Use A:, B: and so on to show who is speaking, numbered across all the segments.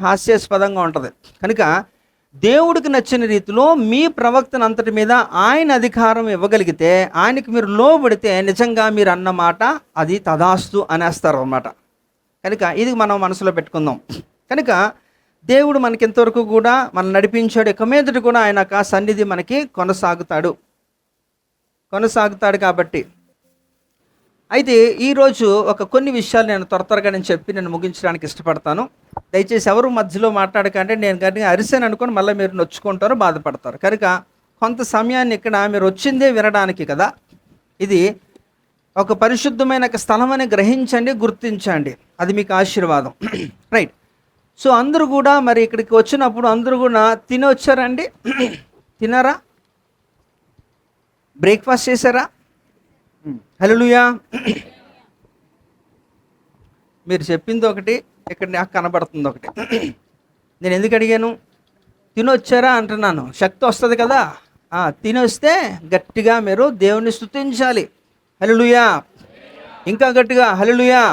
A: హాస్యాస్పదంగా ఉంటుంది. కనుక దేవుడికి నచ్చిన రీతిలో మీ ప్రవక్తన అంతటి మీద ఆయన అధికారం ఇవ్వగలిగితే, ఆయనకి మీరు లోబడితే నిజంగా మీరు అన్న మాట అది తదాస్తు అనేస్తారు అన్నమాట. కనుక ఇది మనం మనసులో పెట్టుకుందాం. కనుక దేవుడు మనకి ఇంతవరకు కూడా మనం నడిపించాడు. ఇక మీదట కూడా ఆయన సన్నిధి మనకి కొనసాగుతాడు కాబట్టి. అయితే ఈరోజు కొన్ని విషయాలు నేను త్వరగా చెప్పి నేను ముగించడానికి ఇష్టపడతాను. దయచేసి ఎవరు మధ్యలో మాట్లాడకంటే, నేను కానీ అరిసాను అనుకోని మళ్ళీ మీరు నొచ్చుకుంటారు, బాధపడతారు. కనుక కొంత సమయాన్ని ఇక్కడ మీరు వచ్చిందే వినడానికి కదా, ఇది ఒక పరిశుద్ధమైన స్థలం అని గ్రహించండి, గుర్తించండి, అది మీకు ఆశీర్వాదం. రైట్. సో అందరూ కూడా మరి ఇక్కడికి వచ్చినప్పుడు అందరూ కూడా తిని వచ్చారండి? తినారా? బ్రేక్ఫాస్ట్ చేశారా? హల్లెలూయా. మీరు చెప్పింది ఒకటి, ఇక్కడ నాకు కనబడుతుంది ఒకటి. నేను ఎందుకు అడిగాను? తినొచ్చారా అంటున్నాను. శక్తి వస్తుంది కదా. తినొస్తే గట్టిగా మీరు దేవుణ్ణి స్తుతించాలి. హల్లెలూయా. ఇంకా గట్టిగా హల్లెలూయా.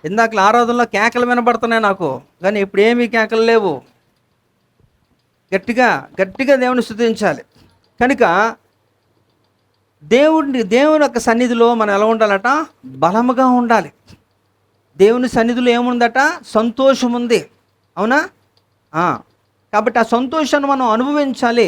A: ఇందాక ఆరాధనలో కేకలు వినబడుతున్నాయి నాకు, కానీ ఇప్పుడు ఏమీ కేకలు లేవు. గట్టిగా దేవుని స్తుతించాలి. కనుక దేవుని యొక్క సన్నిధిలో మనం ఎలా ఉండాలట? బలముగా ఉండాలి. దేవుని సన్నిధిలో ఏముందట? సంతోషం ఉంది. అవునా? కాబట్టి ఆ సంతోషాన్ని మనం అనుభవించాలి.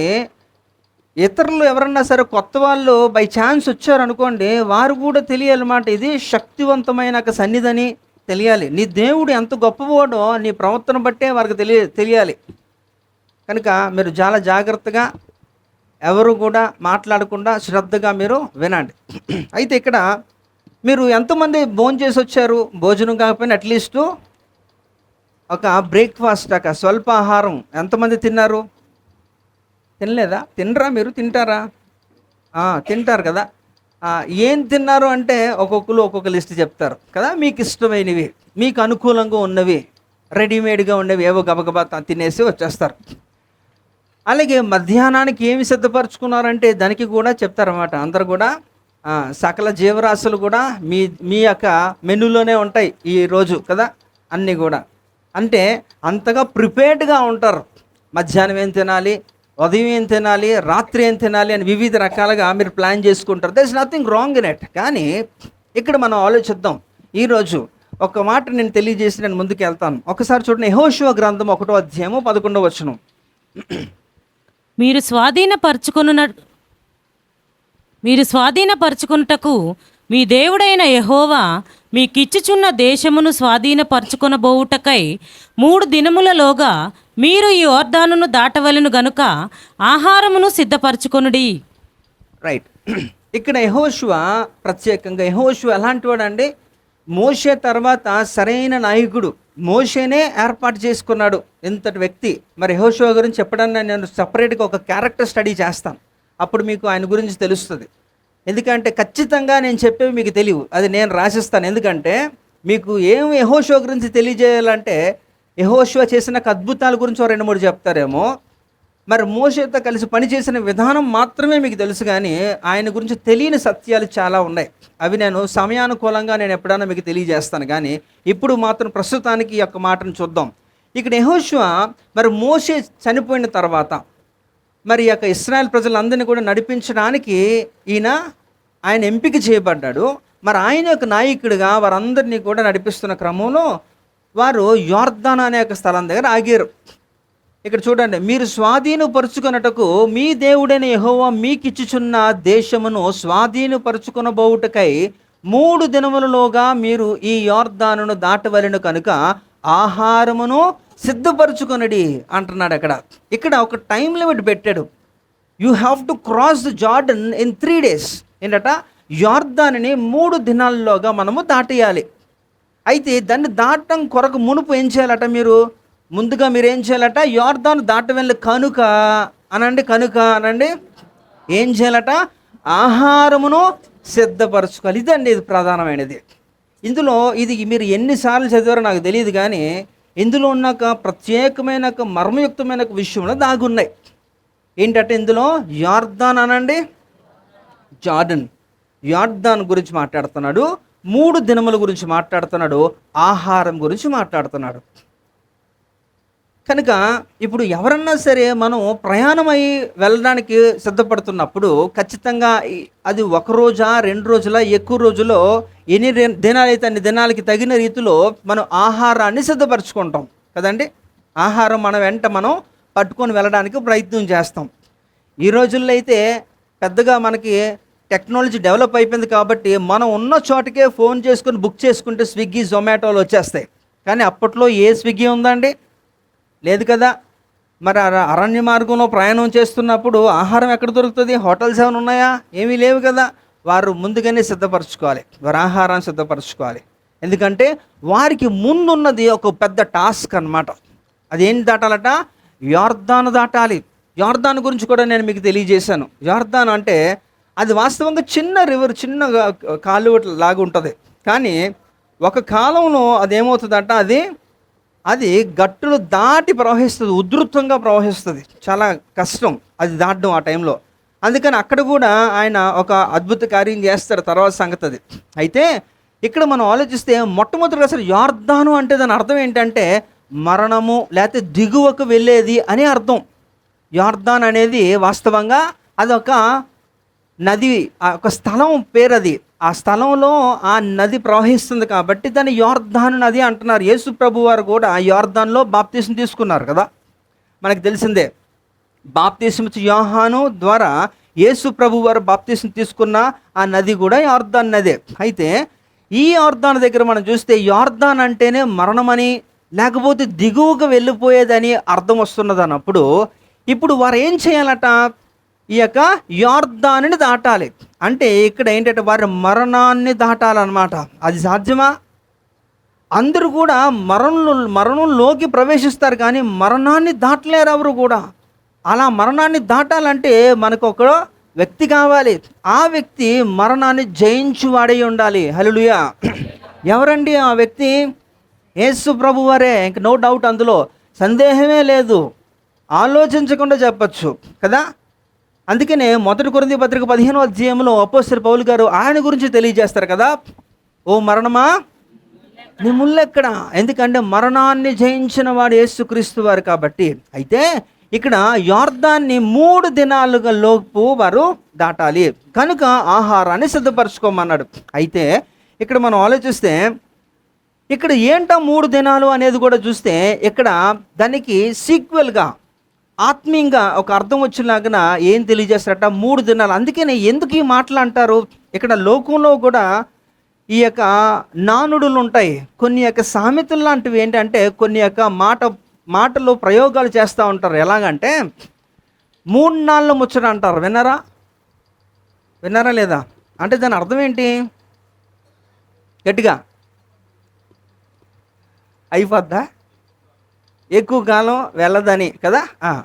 A: ఇతరులు ఎవరన్నా సరే కొత్త వాళ్ళు బై ఛాన్స్ వచ్చారనుకోండి, వారు కూడా తెలియాలన్నమాట, ఇది శక్తివంతమైన సన్నిధని తెలియాలి. నీ దేవుడు ఎంత గొప్పవాడో నీ ప్రవర్తన బట్టే వారికి తెలియాలి. కనుక మీరు చాలా జాగ్రత్తగా, ఎవరు కూడా మాట్లాడకుండా శ్రద్ధగా మీరు వినండి. అయితే ఇక్కడ మీరు ఎంతమంది భోజనం చేసి వచ్చారు? భోజనం కాకపోయినా అట్లీస్ట్ ఒక బ్రేక్ఫాస్ట్, స్వల్పాహారం ఎంతమంది తిన్నారు? తినలేదా? తినరా? మీరు తింటారా? తింటారు కదా. ఏం తిన్నారు అంటే ఒక్కొక్కరు ఒక్కొక్క లిస్ట్ చెప్తారు కదా. మీకు ఇష్టమైనవి, మీకు అనుకూలంగా ఉన్నవి, రెడీమేడ్గా ఉన్నవి ఏవో గబగబా తినేసి వచ్చేస్తారు. అలాగే మధ్యాహ్నానికి ఏమి సిద్ధపరచుకున్నారంటే దానికి కూడా చెప్తారన్నమాట. అందరు కూడా సకల జీవరాశులు కూడా మీ యొక్క మెనూలోనే ఉంటాయి ఈ రోజు కదా. అన్నీ కూడా అంటే అంతగా ప్రిపేర్డ్గా ఉంటారు. మధ్యాహ్నం ఏం తినాలి, ఉదయం ఏం తినాలి, రాత్రి ఏం తినాలి అని వివిధ రకాలుగా మీరు ప్లాన్ చేసుకుంటారు. There is nothing wrong in it. కానీ ఇక్కడ మనం ఆలోచిద్దాం. ఈరోజు ఒక మాట నేను తెలియజేసి నేను ముందుకు వెళ్తాను. ఒకసారి చూడండి, యెహోషువ గ్రంథం 1వ అధ్యాయము 11వ వచనం.
B: మీరు స్వాధీనపరచుకొనుటకు మీ దేవుడైన యెహోవా మీకిచ్చుచున్న దేశమును స్వాధీనపరచుకొనబోవుటకై 3 దినములలోగా మీరు ఈ యొర్దానును దాటవలెను గనుక ఆహారమును సిద్ధపరచుకొనుడి.
A: రైట్. ఇక్కడ యెహోషువ ప్రత్యేకంగా, యెహోషువ ఎలాంటి వాడు అండి? మోషే తర్వాత సరైన నాయకుడు. మోషేనే ఏర్పాటు చేసుకున్నాడు ఇంతటి వ్యక్తి. మరి యెహోషువ గురించి చెప్పడానికి నేను సపరేట్గా ఒక క్యారెక్టర్ స్టడీ చేస్తాను. అప్పుడు మీకు ఆయన గురించి తెలుస్తుంది. ఎందుకంటే ఖచ్చితంగా నేను చెప్పేవి మీకు తెలియవు, అది నేను రాసిస్తాను. ఎందుకంటే మీకు ఏం యెహోషువ గురించి తెలియజేయాలంటే, యెహోషువ చేసిన అద్భుతాల గురించి 2-3 చెప్తారేమో, మరి మోషేతో కలిసి పనిచేసిన విధానం మాత్రమే మీకు తెలుసు. కానీ ఆయన గురించి తెలియని సత్యాలు చాలా ఉన్నాయి. అవి నేను సమయానుకూలంగా నేను ఎప్పుడైనా మీకు తెలియజేస్తాను. కానీ ఇప్పుడు మాత్రం ప్రస్తుతానికి ఈ యొక్క మాటను చూద్దాం. ఇక్కడ యెహోషువ మరి మోషే చనిపోయిన తర్వాత మరి యొక్క ఇశ్రాయేల్ ప్రజలందరినీ కూడా నడిపించడానికి ఆయన ఎంపిక చేయబడ్డాడు. మరి ఆయన యొక్క నాయకుడిగా వారందరినీ కూడా నడిపిస్తున్న క్రమంలో వారు యొర్దాను అనే ఒక స్థలం దగ్గర ఆగారు. ఇక్కడ చూడండి, మీరు స్వాధీనపరుచుకొనుటకు మీ దేవుడైన యెహోవా మీకిచ్చుచున్న దేశమును స్వాధీనపరుచుకొనబోవుటకై 3 దినములలోగా మీరు ఈ యొర్దానును దాటవలెను కనుక ఆహారమును సిద్ధపరచుకొనుడి అంటున్నాడు. ఇక్కడ ఒక టైం లిమిట్ పెట్టాడు. You have to cross the Jordan in 3 days. ఏంటట? యొర్దానుని 3 దినాల్లోగా మనము దాటేయాలి. అయితే దాన్ని దాటడం కొరకు మునుపు ఏం చేయాలట? ముందుగా మీరు ఏం చేయాలట? యొర్దాను దాటవెళ్ళి కనుక అనండి ఏం చేయాలట? ఆహారమును సిద్ధపరచుకోవాలి. ఇదండి ఇది ప్రధానమైనది. ఇందులో ఇది మీరు ఎన్నిసార్లు చదివారో నాకు తెలియదు, కానీ ఇందులో ఉన్న ప్రత్యేకమైన మర్మయుక్తమైన విషయంలో దాగున్నాయి. ఏంటంటే ఇందులో యొర్దాన్ గురించి మాట్లాడుతున్నాడు, 3 దినముల గురించి మాట్లాడుతున్నాడు, ఆహారం గురించి మాట్లాడుతున్నాడు. కనుక ఇప్పుడు ఎవరన్నా సరే మనం ప్రయాణమై వెళ్ళడానికి సిద్ధపడుతున్నప్పుడు ఖచ్చితంగా అది ఒక రోజా 2 రోజుల ఎక్కువ రోజులో ఎన్ని దినాలైతే అన్ని దినాలకి తగిన రీతిలో మనం ఆహారాన్ని సిద్ధపరచుకుంటాం కదండి. ఆహారం మన వెంట మనం పట్టుకొని వెళ్ళడానికి ప్రయత్నం చేస్తాం. ఈ రోజుల్లో అయితే పెద్దగా మనకి టెక్నాలజీ డెవలప్ అయిపోయింది కాబట్టి మనం ఉన్న చోటకే ఫోన్ చేసుకుని బుక్ చేసుకుంటే స్విగ్గీ జొమాటోలు వచ్చేస్తాయి. కానీ అప్పట్లో ఏ స్విగ్గీ ఉందండి? లేదు కదా. మరి అరణ్య మార్గంలో ప్రయాణం చేస్తున్నప్పుడు ఆహారం ఎక్కడ దొరుకుతుంది? హోటల్స్ ఏమైనా ఉన్నాయా? ఏమీ లేవు కదా. వారు ముందుగానే సిద్ధపరచుకోవాలి, వారి ఆహారాన్ని సిద్ధపరచుకోవాలి. ఎందుకంటే వారికి ముందున్నది ఒక పెద్ద టాస్క్ అన్నమాట. అదేంటి దాటాలట? యొర్దాను దాటాలి. యొర్దాను గురించి కూడా నేను మీకు తెలియజేశాను. యొర్దాను అంటే అది వాస్తవంగా చిన్న రివర్, చిన్న కాలువ లాగా ఉంటుంది. కానీ ఒక కాలంలో అదేమవుతుందంట, అది గట్టులు దాటి ప్రవహిస్తుంది, ఉధృతంగా ప్రవహిస్తుంది. చాలా కష్టం అది దాటడం ఆ టైంలో. అందుకని అక్కడ కూడా ఆయన ఒక అద్భుత కార్యం చేస్తారు, తర్వాత సంగతి అది. అయితే ఇక్కడ మనం ఆలోచిస్తే మొట్టమొదటిగా అసలు యొర్దాను అంటే దాని అర్థం ఏంటంటే మరణము లేకపోతే దిగువకు వెళ్ళేది అని అర్థం. యొర్దాన్ అనేది వాస్తవంగా అదొక నది, ఒక స్థలం పేరు అది. ఆ స్థలంలో ఆ నది ప్రవహిస్తుంది కాబట్టి దాన్ని యొర్దాను నది అంటున్నారు. యేసు ప్రభు వారు కూడా యొర్దాన్లో బాప్తీసం తీసుకున్నారు కదా, మనకు తెలిసిందే. బాప్తీసం యోహాను ద్వారా యేసు ప్రభు వారు బాప్తీసం తీసుకున్న ఆ నది కూడా యొర్దాన్ నదే. అయితే ఈ యొర్దాన్ దగ్గర మనం చూస్తే యొర్దాన్ అంటేనే మరణమని లేకపోతే దిగువగా వెళ్ళిపోయేదని అర్థం వస్తున్నది అన్నప్పుడు ఇప్పుడు వారు ఏం చేయాలట? ఈ యొక్క యొర్దానుని దాటాలి. అంటే ఇక్కడ ఏంటంటే వారి మరణాన్ని దాటాలన్నమాట. అది సాధ్యమా? అందరూ కూడా మరణంలోకి ప్రవేశిస్తారు కానీ మరణాన్ని దాటలేరు ఎవరు కూడా. అలా మరణాన్ని దాటాలంటే మనకు ఒక వ్యక్తి కావాలి. ఆ వ్యక్తి మరణాన్ని జయించువాడై ఉండాలి. హల్లెలూయా. ఎవరండి ఆ వ్యక్తి? యేసు ప్రభు వారే. ఇంక నో డౌట్, అందులో సందేహమే లేదు, ఆలోచించకుండా చెప్పచ్చు కదా. అందుకనే 1 కొరింథీ పత్రిక 15వ అధ్యాయంలో అపోస్తలుడు పౌలు గారు ఆయన గురించి తెలియజేస్తారు కదా. ఓ మరణమా నీ ముల్లెక్కడ? ఎందుకంటే మరణాన్ని జయించిన వాడు యేసుక్రీస్తు వారు కాబట్టి. అయితే ఇక్కడ యొర్దాన్ని 3 దినాలుగా లోపు వారు దాటాలి కనుక ఆహారాన్ని సిద్ధపరచుకోమన్నాడు. అయితే ఇక్కడ మనం ఆలోచిస్తే ఇక్కడ ఏంటో 3 దినాలు అనేది కూడా చూస్తే ఇక్కడ దానికి సీక్వెల్గా ఆత్మీయంగా ఒక అర్థం వచ్చేలాగా ఏం తెలియజేస్తారట? 3 దినాలు. అందుకనే ఎందుకు ఈ మాటలు అంటారు? ఇక్కడ లోకంలో కూడా ఈ యొక్క నానుడులు ఉంటాయి, కొన్ని యొక్క సామెతలు లాంటివి. ఏంటంటే కొన్ని యొక్క మాటలు ప్రయోగాలు చేస్తూ ఉంటారు. ఎలాగంటే 3 నాళ్ళ ముచ్చట అంటారు. విన్నారా లేదా? అంటే దాని అర్థం ఏంటి? గట్టిగా అయిపోద్దా? ఎక్కువ కాలం వెళ్ళదని కదా,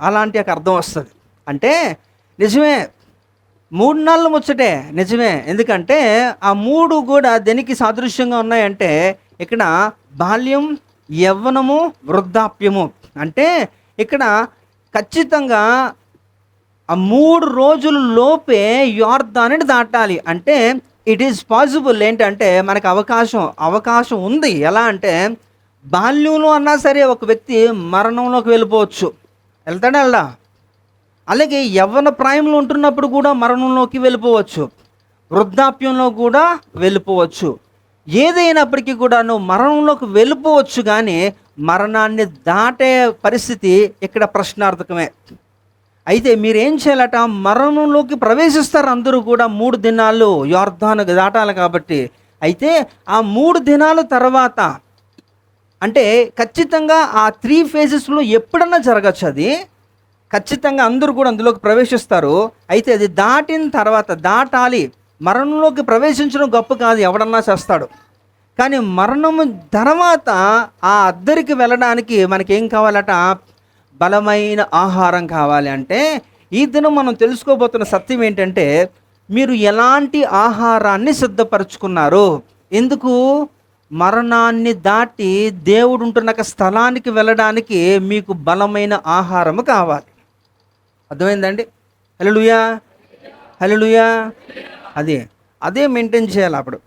A: అలాంటి ఒక అర్థం వస్తుంది. అంటే నిజమే, 3 నాళ్ళ ముచ్చటే నిజమే. ఎందుకంటే ఆ 3 కూడా దేనికి సాదృశ్యంగా ఉన్నాయంటే ఇక్కడ బాల్యం, యవ్వనము, వృద్ధాప్యము. అంటే ఇక్కడ ఖచ్చితంగా ఆ 3 రోజుల లోపే యొర్దానుని దాటాలి. అంటే ఇట్ ఈజ్ పాసిబుల్. ఏంటంటే మనకు అవకాశం ఉంది. ఎలా అంటే బాల్యంలో అన్నా సరే ఒక వ్యక్తి మరణంలోకి వెళ్ళిపోవచ్చు. వెళ్తాడా? అలాగే యవ్వన ప్రాయంలో ఉంటున్నప్పుడు కూడా మరణంలోకి వెళ్ళిపోవచ్చు, వృద్ధాప్యంలో కూడా వెళ్ళిపోవచ్చు. ఏదైనప్పటికీ కూడా నువ్వు మరణంలోకి వెళ్ళిపోవచ్చు, కానీ మరణాన్ని దాటే పరిస్థితి ఇక్కడ ప్రశ్నార్థకమే. అయితే మీరేం చేయాలట? మరణంలోకి ప్రవేశిస్తారు అందరూ కూడా 3 దినాలు యొర్దాను దాటాలి కాబట్టి. అయితే ఆ 3 దినాల తర్వాత అంటే ఖచ్చితంగా ఆ 3 ఫేజెస్లో ఎప్పుడన్నా జరగచ్చు. అది ఖచ్చితంగా అందరూ కూడా అందులోకి ప్రవేశిస్తారు. అయితే అది దాటిన తర్వాత దాటాలి. మరణంలోకి ప్రవేశించడం గొప్ప కాదు, ఎవడన్నా చేస్తాడు. కానీ మరణము తర్వాత ఆ అద్దరికి వెళ్ళడానికి మనకేం కావాలట? బలమైన ఆహారం కావాలి. అంటే ఈ దినం మనం తెలుసుకోబోతున్న సత్యం ఏంటంటే మీరు ఎలాంటి ఆహారాన్ని సిద్ధపరచుకున్నారు? ఎందుకు? మరణాన్ని దాటి దేవుడు ఉంటున్న స్థలానికి వెళ్ళడానికి మీకు బలమైన ఆహారము కావాలి. అర్థమైందండి? హల్లెలూయా, హల్లెలూయా. అదే మెయింటైన్ చేయాలి అప్పుడు.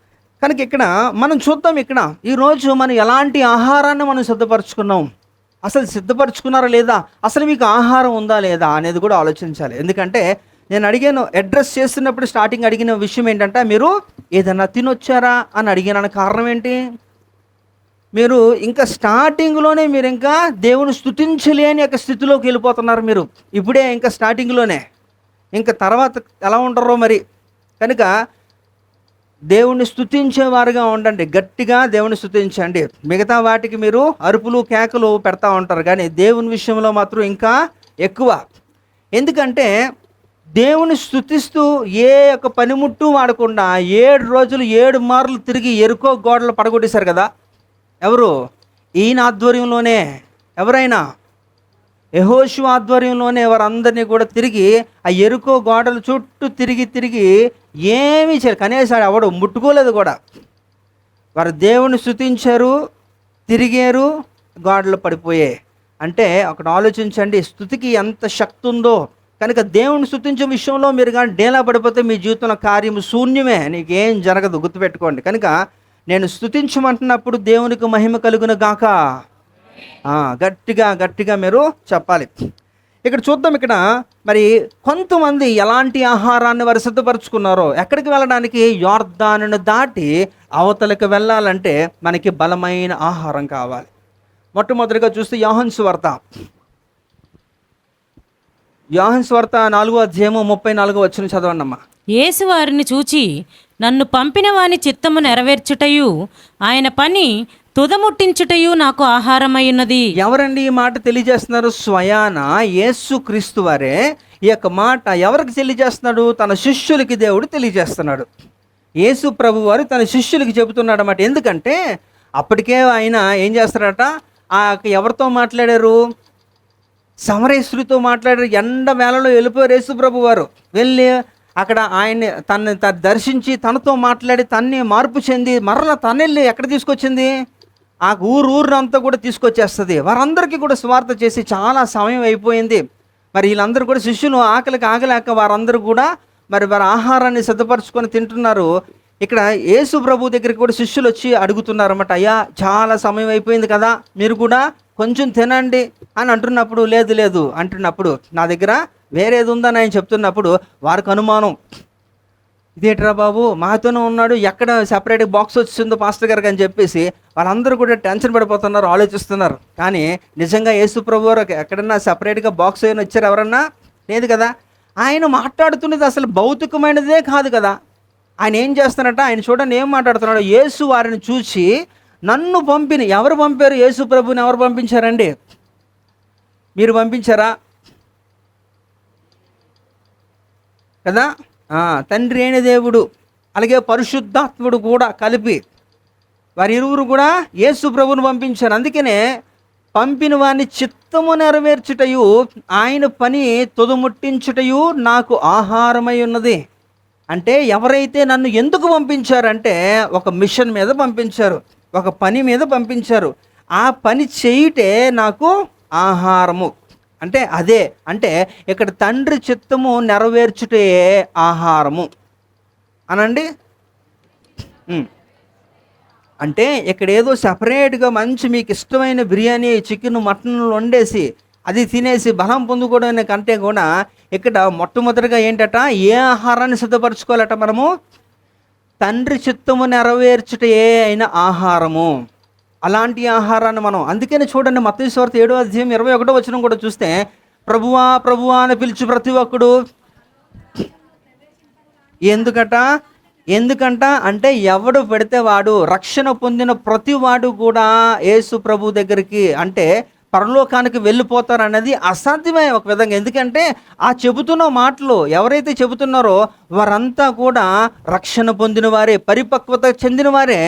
A: కనుక ఇక్కడ మనం చూద్దాం, ఇక్కడ ఈరోజు మనం ఎలాంటి ఆహారాన్ని మనం సిద్ధపరచుకున్నాం. అసలు సిద్ధపరచుకున్నారా లేదా, అసలు మీకు ఆహారం ఉందా లేదా అనేది కూడా ఆలోచించాలి. ఎందుకంటే నేను అడిగాను, అడ్రస్ చేస్తున్నప్పుడు స్టార్టింగ్ అడిగిన విషయం ఏంటంటే, మీరు ఏదన్నా తినొచ్చారా అని అడిగిన కారణం ఏంటి? మీరు ఇంకా స్టార్టింగ్లోనే మీరు ఇంకా దేవుని స్తుతించలేని యొక్క స్థితిలోకి వెళ్ళిపోతున్నారు. మీరు ఇప్పుడే ఇంకా స్టార్టింగ్లోనే, ఇంకా తర్వాత ఎలా ఉంటారో మరి. కనుక దేవుణ్ణి స్తుతించేవారుగా ఉండండి, గట్టిగా దేవుని స్తుతించండి. మిగతా వాటికి మీరు అరుపులు కేకలు పెడతా ఉంటారు, కానీ దేవుని విషయంలో మాత్రం ఇంకా ఎక్కువ. ఎందుకంటే దేవుని స్తుతిస్తూ ఏ యొక్క పనిముట్టు వాడకుండా 7 రోజులు 7 మార్లు తిరిగి ఎరుకో గోడలు పడగొట్టేశారు కదా. ఎవరు? ఈయన ఆధ్వర్యంలోనే. ఎవరైనా? యెహోషువ ఆధ్వర్యంలోనే వారందరినీ కూడా తిరిగి ఆ ఎరుకో గోడల చుట్టూ తిరిగి ఏమీ చేయరు, కనీసం ఎవడు ముట్టుకోలేదు కూడా. వారు దేవుని స్తుతించారు, తిరిగారు, గోడలు పడిపోయాయి. అంటే ఒకటి ఆలోచించండి, స్తుతికి ఎంత శక్తి ఉందో. కనుక దేవుని స్తుతించే విషయంలో మీరు కానీ డేలా పడిపోతే మీ జీవితంలో కార్యము శూన్యమే, నీకేం జరగదు, గుర్తుపెట్టుకోండి. కనుక నేను స్తుతించమంటున్నప్పుడు దేవునికి మహిమ కలుగును గాక. గట్టిగా మీరు చెప్పాలి. ఇక్కడ చూద్దాం. ఇక్కడ మరి కొంతమంది ఎలాంటి ఆహారాన్ని వారు సిద్ధపరచుకున్నారో, ఎక్కడికి వెళ్ళడానికి? యోర్దానును దాటి అవతలకు వెళ్ళాలంటే మనకి బలమైన ఆహారం కావాలి. మొట్టమొదటిగా చూస్తే యోహాను సువార్త 4వ అధ్యాయము 34వ వచనం చదవండి అమ్మా.
B: యేసు వారిని చూచి, నన్ను పంపిన వాని చిత్తము నెరవేర్చుటయు ఆయన పని తుదముట్టించుటయు నాకు ఆహారమైనది.
A: ఎవరండి ఈ మాట తెలియజేస్తున్నారు? స్వయాన యేసు క్రీస్తు వారే ఈ యొక్క మాట ఎవరికి తెలియజేస్తున్నాడు? తన శిష్యులకి దేవుడు తెలియజేస్తున్నాడు. యేసు ప్రభు వారు తన శిష్యులకి చెబుతున్నాడు అన్నమాట. ఎందుకంటే అప్పటికే ఆయన ఏం చేస్తారట, ఎవరితో మాట్లాడారు? సమరయ స్త్రీతో మాట్లాడారు. ఎండ వేళలో వెళ్ళిపోయారు యేసు ప్రభు వారు. వెళ్ళి అక్కడ ఆయన్ని తనని దర్శించి తనతో మాట్లాడి తన్ని మార్పు చెంది మరలా తనెళ్ళి ఎక్కడ తీసుకొచ్చింది? ఆ ఊరంతా కూడా తీసుకొచ్చేస్తుంది. వారందరికీ కూడా స్వార్థ చేసి చాలా సమయం అయిపోయింది. మరి వీళ్ళందరూ కూడా శిష్యులు ఆకలికి ఆగలేక వారందరూ కూడా మరి వారి ఆహారాన్ని సిద్ధపరచుకొని తింటున్నారు. ఇక్కడ యేసు ప్రభు దగ్గరికి కూడా శిష్యులు వచ్చి అడుగుతున్నారు అన్నమాట, అయ్యా చాలా సమయం అయిపోయింది కదా, మీరు కూడా కొంచెం తినండి అని అంటున్నప్పుడు, లేదు అంటున్నప్పుడు నా దగ్గర వేరేది ఉందని ఆయన చెప్తున్నప్పుడు వారికి అనుమానం, ఇదేట్రా బాబు మాతోనే ఉన్నాడు, ఎక్కడ సెపరేట్ బాక్స్ వచ్చిందో పాస్టర్ గారికి అని చెప్పేసి వాళ్ళందరూ కూడా టెన్షన్ పడిపోతున్నారు, ఆలోచిస్తున్నారు. కానీ నిజంగా యేసు ప్రభు వారు ఎక్కడన్నా సెపరేట్గా బాక్స్ అయినా వచ్చారు? ఎవరన్నా? లేదు కదా. ఆయన మాట్లాడుతున్నది అసలు భౌతికమైనదే కాదు కదా. ఆయన ఏం చేస్తున్నారట, ఆయన చూడండి ఏం మాట్లాడుతున్నాడు. యేసు వారిని చూసి నన్ను పంపిన. ఎవరు పంపారు? యేసు ప్రభుని ఎవరు పంపించారండి? మీరు పంపించారా? కదా. తండ్రి అయిన దేవుడు అలాగే పరిశుద్ధాత్ముడు కూడా కలిపి వారి ఇరువురు కూడా యేసు ప్రభుని పంపించారు. అందుకనే పంపిన వారిని చిత్తము నెరవేర్చుటయు ఆయన పని తుదముట్టించుటయు నాకు ఆహారమై ఉన్నది. అంటే ఎవరైతే నన్ను ఎందుకు పంపించారంటే ఒక మిషన్ మీద పంపించారు, ఒక పని మీద పంపించారు. ఆ పని చేయుటే నాకు ఆహారము. అంటే అదే, అంటే ఇక్కడ తండ్రి చిత్తము నెరవేర్చుటే ఆహారము అనండి. అంటే ఇక్కడ ఏదో సపరేట్గా మంచి మీకు ఇష్టమైన బిర్యానీ, చికెన్, మటన్ వండేసి అది తినేసి బలం పొందుకోవడం కంటే కూడా ఇక్కడ మొట్టమొదటిగా ఏంటట, ఏ ఆహారాన్ని సిద్ధపరచుకోవాలట మనము? తండ్రి చిత్తము నెరవేర్చుటే అయిన ఆహారము. అలాంటి ఆహారాన్ని మనం, అందుకని చూడండి మత్తయి సువార్త 7వ అధ్యాయం 21వ వచనం కూడా చూస్తే, ప్రభువా ప్రభువా అని పిలిచి ప్రతి ఒక్కడు ఎందుకంట అంటే ఎవడు పెడితే వాడు, రక్షణ పొందిన ప్రతి వాడు కూడా యేసు ప్రభు దగ్గరికి అంటే పరలోకానికి వెళ్ళిపోతారు అన్నది అసాధ్యమే ఒక విధంగా. ఎందుకంటే ఆ చెబుతున్న మాటలు ఎవరైతే చెబుతున్నారో వారంతా కూడా రక్షణ పొందిన వారే, పరిపక్వత చెందిన వారే.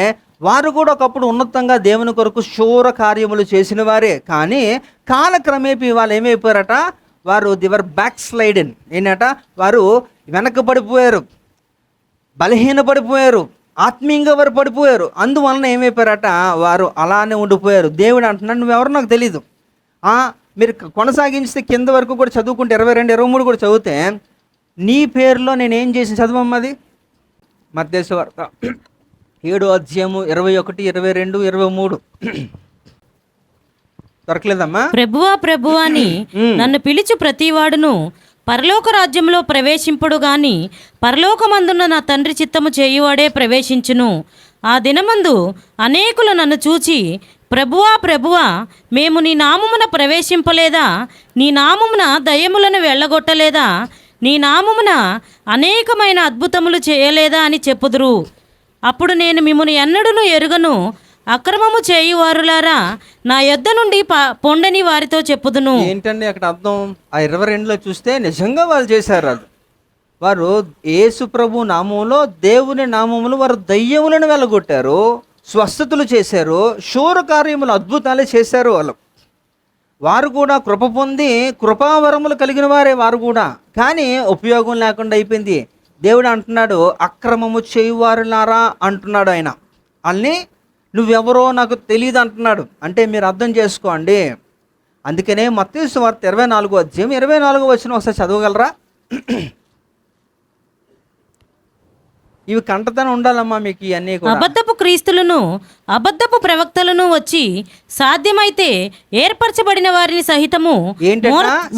A: వారు కూడా ఒకప్పుడు ఉన్నతంగా దేవుని కొరకు శూర కార్యములు చేసిన వారే. కానీ కాలక్రమేపీ వాళ్ళు ఏమైపోయారట, వారు దివర్ బ్యాక్ స్లైడెన్. ఏంటట, వారు వెనకబడిపోయారు, బలహీనపడిపోయారు, ఆత్మీయంగా వారు పడిపోయారు. అందువలన ఏమైపోయారట, వారు అలానే ఉండిపోయారు. దేవుడు అంటున్నాడు, నువ్వెవరో నాకు తెలీదు. మీరు కొనసాగించితే కింద వరకు కూడా చదువుకుంటే 22, 23 కూడా చదివితే, నీ పేరులో నేనేం చేసిన చదవమ్మది. మత్తయి సువార్త 7వ అధ్యాయము 21, 22, 23. దొరకలేదమ్మా?
B: ప్రభువా ప్రభువా అని నన్ను పిలిచి ప్రతివాడును పరలోక రాజ్యంలో ప్రవేశింపుడు గాని పరలోకమందున్న నా తండ్రి చిత్తము చేయువాడే ప్రవేశించును. ఆ దినమందు అనేకులు నన్ను చూచి, ప్రభువా ప్రభువా, మేము నీ నామమున ప్రవేశింపలేదా? నీ నామమున దయ్యములను వెళ్ళగొట్టలేదా? నీ నామమున అనేకమైన అద్భుతములు చేయలేదా అని చెప్పుదురు. అప్పుడు నేను మిమ్మును ఎన్నడూను ఎరుగను, అక్రమము చేయువారులారా నా యొద్ద నుండి పొండని వారితో చెప్పుదును.
A: ఏంటండి అక్కడ అర్థం? ఆ 22లో చూస్తే నిజంగా వాళ్ళు చేశారు. అది వారు యేసు ప్రభు నామంలో, దేవుని నామములో వారు దయ్యములను వెళ్ళగొట్టారు, స్వస్థతలు చేశారు, శూర కార్యములు, అద్భుతాలు చేశారు. వారు కూడా కృప పొంది కృపావరములు కలిగిన వారే వారు కూడా. కానీ ఉపయోగం లేకుండా అయిపోయింది. దేవుడు అంటున్నాడు, అక్రమము చేయువారులారా అంటున్నాడు ఆయన. వాళ్ళని నువ్వెవరో నాకు తెలియదు అంటున్నాడు. అంటే మీరు అర్థం చేసుకోండి. అందుకనే మత్తయి సువార్త 24వ అధ్యాయం 24వ వచనం ఒకసారి చదవగలరా? ఇవి కంటతనం ఉండాలమ్మా మీకు ఇవన్నీ కూడా.
B: అబద్ధపు క్రీస్తులను అబద్ధపు ప్రవక్తలను వచ్చి సాధ్యమైతే ఏర్పరచబడిన వారిని సహితము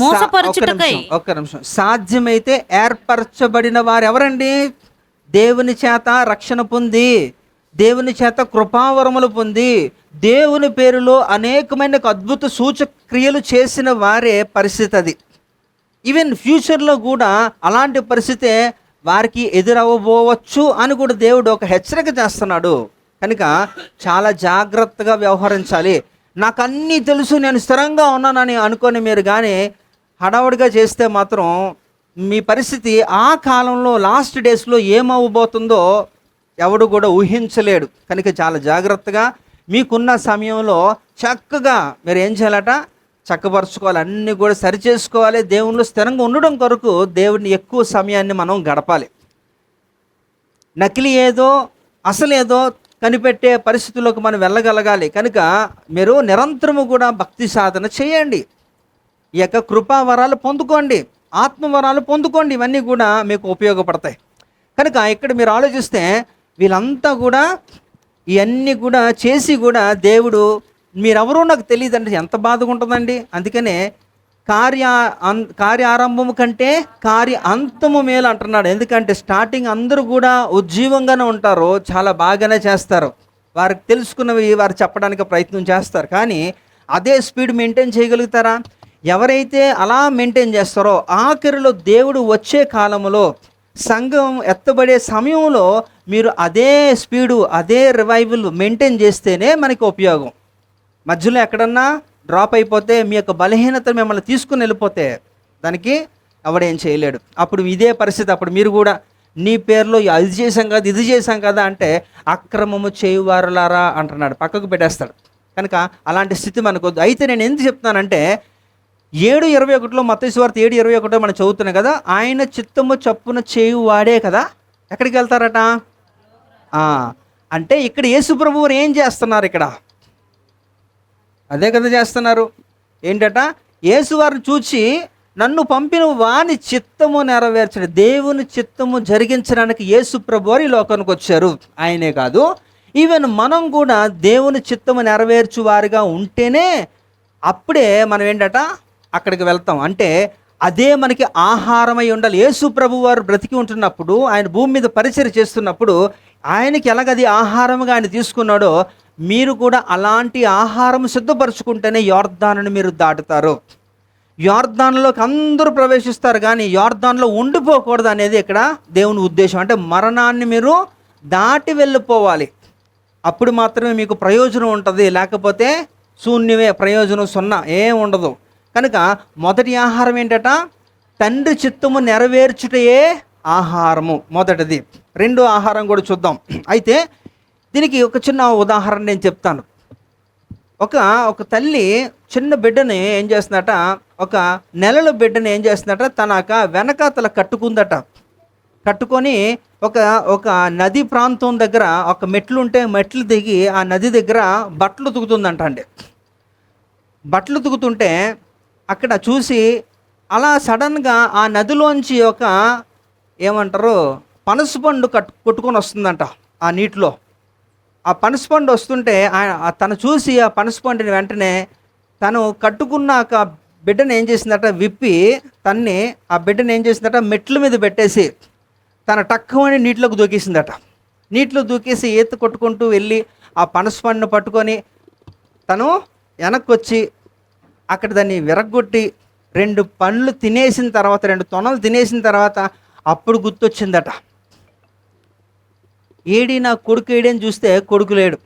B: మోసపరచుటకై.
A: ఒక్క నిమిషం. సాధ్యమైతే ఏర్పరచబడిన వారు ఎవరండి? దేవుని చేత రక్షణ పొంది, దేవుని చేత కృపావరములు పొంది, దేవుని పేరులో అనేకమైన అద్భుత సూచక క్రియలు చేసిన వారే పరిస్థితి అది. ఈవెన్ ఫ్యూచర్లో కూడా అలాంటి పరిస్థితే వారికి ఎదురవ్వబోవచ్చు అని కూడా దేవుడు ఒక హెచ్చరిక చేస్తున్నాడు. కనుక చాలా జాగ్రత్తగా వ్యవహరించాలి. నాకు అన్నీ తెలుసు, నేను స్థిరంగా ఉన్నానని అనుకొని మీరు కానీ హడావుడిగా చేస్తే మాత్రం మీ పరిస్థితి ఆ కాలంలో లాస్ట్ డేస్లో ఏమవ్వబోతుందో ఎవడు కూడా ఊహించలేడు. కనుక చాలా జాగ్రత్తగా మీకున్న సమయంలో చక్కగా మీరు ఏం చేయాలట? చక్కపరుచుకోవాలి, అన్నీ కూడా సరిచేసుకోవాలి. దేవుళ్ళు స్థిరంగా ఉండడం కొరకు దేవుడిని ఎక్కువ సమయాన్ని మనం గడపాలి. నకిలీ ఏదో అసలేదో కనిపెట్టే పరిస్థితుల్లోకి మనం వెళ్ళగలగాలి. కనుక మీరు నిరంతరము కూడా భక్తి సాధన చేయండి. ఈ యొక్క కృపావరాలు పొందుకోండి, ఆత్మవరాలు పొందుకోండి. ఇవన్నీ కూడా మీకు ఉపయోగపడతాయి. కనుక ఇక్కడ మీరు ఆలోచిస్తే వీళ్ళంతా కూడా ఇవన్నీ కూడా చేసి కూడా దేవుడు మీరెవరో నాకు తెలియదు అంటే ఎంత బాధగా ఉంటుందండి. అందుకనే కార్యారంభము కంటే కార్య అంతము మేలు అంటున్నాడు. ఎందుకంటే స్టార్టింగ్ అందరూ కూడా ఉజ్జీవంగానే ఉంటారు, చాలా బాగానే చేస్తారు, వారికి తెలుసుకున్నవి వారు చెప్పడానికి ప్రయత్నం చేస్తారు. కానీ అదే స్పీడ్ మెయింటైన్ చేయగలుగుతారా? ఎవరైతే అలా మెయింటైన్ చేస్తారో ఆఖరిలో దేవుడు వచ్చే కాలంలో, సంఘం ఎత్తబడే సమయంలో మీరు అదే స్పీడు, అదే రివైవల్ మెయింటైన్ చేస్తేనే మనకి ఉపయోగం. మధ్యలో ఎక్కడన్నా డ్రాప్ అయిపోతే, మీ యొక్క బలహీనత మిమ్మల్ని తీసుకుని వెళ్ళిపోతే దానికి ఎవడేం చేయలేడు. అప్పుడు ఇదే పరిస్థితి. అప్పుడు మీరు కూడా నీ పేరులో అది చేశాం కదా, ఇది చేశాం కదా అంటే అక్రమము చేయువారులారా అంటున్నాడు, పక్కకు పెట్టేస్తాడు. కనుక అలాంటి స్థితి మనకు వద్దు. అయితే నేను ఎందుకు చెప్తున్నానంటే 7:21లో మత్తయి సువార్త 7:21 మనం చదువుతున్నాం కదా, ఆయన చిత్తము చప్పున చేయువాడే కదా ఎక్కడికి వెళ్తారట? అంటే ఇక్కడ యేసు ప్రభువు ఏం చేస్తున్నారు? ఇక్కడ అదే కదా చేస్తున్నారు. ఏంటట? యేసు వారిని చూచి నన్ను పంపిన వాని చిత్తము నెరవేర్చడం, దేవుని చిత్తము జరిగించడానికి యేసు ప్రభు వారు ఈ లోకానికి వచ్చారు. ఆయనే కాదు, ఈవెన్ మనం కూడా దేవుని చిత్తము నెరవేర్చు వారిగా ఉంటేనే అప్పుడే మనం ఏంటట అక్కడికి వెళ్తాం. అంటే అదే మనకి ఆహారమై ఉండాలి. యేసు ప్రభు వారు బ్రతికి ఉంటున్నప్పుడు, ఆయన భూమి మీద పరిచర్య చేస్తున్నప్పుడు ఆయనకి ఎలాగది ఆహారముగా ఆయన తీసుకున్నాడో మీరు కూడా అలాంటి ఆహారం సిద్ధపరచుకుంటేనే యోర్దానుని మీరు దాటుతారు. యోర్దానులోకి అందరూ ప్రవేశిస్తారు, కానీ యోర్దానులో ఉండిపోకూడదు అనేది ఇక్కడ దేవుని ఉద్దేశం. అంటే మరణాన్ని మీరు దాటి వెళ్ళిపోవాలి. అప్పుడు మాత్రమే మీకు ప్రయోజనం ఉంటుంది, లేకపోతే శూన్యమే, ప్రయోజనం సున్నా, ఏం ఉండదు. కనుక మొదటి ఆహారం ఏంటట? తండ్రి చిత్తము నెరవేర్చుటయే ఆహారము మొదటిది. రెండో ఆహారం కూడా చూద్దాం. అయితే దీనికి ఒక చిన్న ఉదాహరణ నేను చెప్తాను. ఒక తల్లి చిన్న బిడ్డని ఏం చేస్తుందట, ఒక నెలల బిడ్డని ఏం చేస్తుందట, తనక వెనకాతల కట్టుకుందట. కట్టుకొని ఒక నది ప్రాంతం దగ్గర ఒక మెట్లు ఉంటే మెట్లు దిగి ఆ నది దగ్గర బట్టలు ఉతుకుతుందంట అండి. బట్టలు ఉతుకుతుంటే అక్కడ చూసి అలా సడన్గా ఆ నదిలోంచి ఒక ఏమంటారు పనసపండు కొట్టుకొని వస్తుందంట ఆ నీటిలో. ఆ పనసపండు వస్తుంటే తను చూసి ఆ పనసపండుని వెంటనే తను కట్టుకున్న ఆ బిడ్డను ఏం చేసిందట, విప్పి తన్ని ఆ బిడ్డను ఏం చేసిందట, మెట్ల మీద పెట్టేసి తన టక్కుమని నీటిలోకి దూకేసిందట. నీటిలో దూకేసి ఈత కొట్టుకుంటూ వెళ్ళి ఆ పనస పండును పట్టుకొని తను వెనక్కి వచ్చి అక్కడ దాన్ని విరగ్గొట్టి 2 పండ్లు తినేసిన తర్వాత, 2 తొనలు తినేసిన తర్వాత అప్పుడు గుర్తొచ్చిందట, ఏడి నా కొడుకు ఏడి అని చూస్తే కొడుకు లేడు.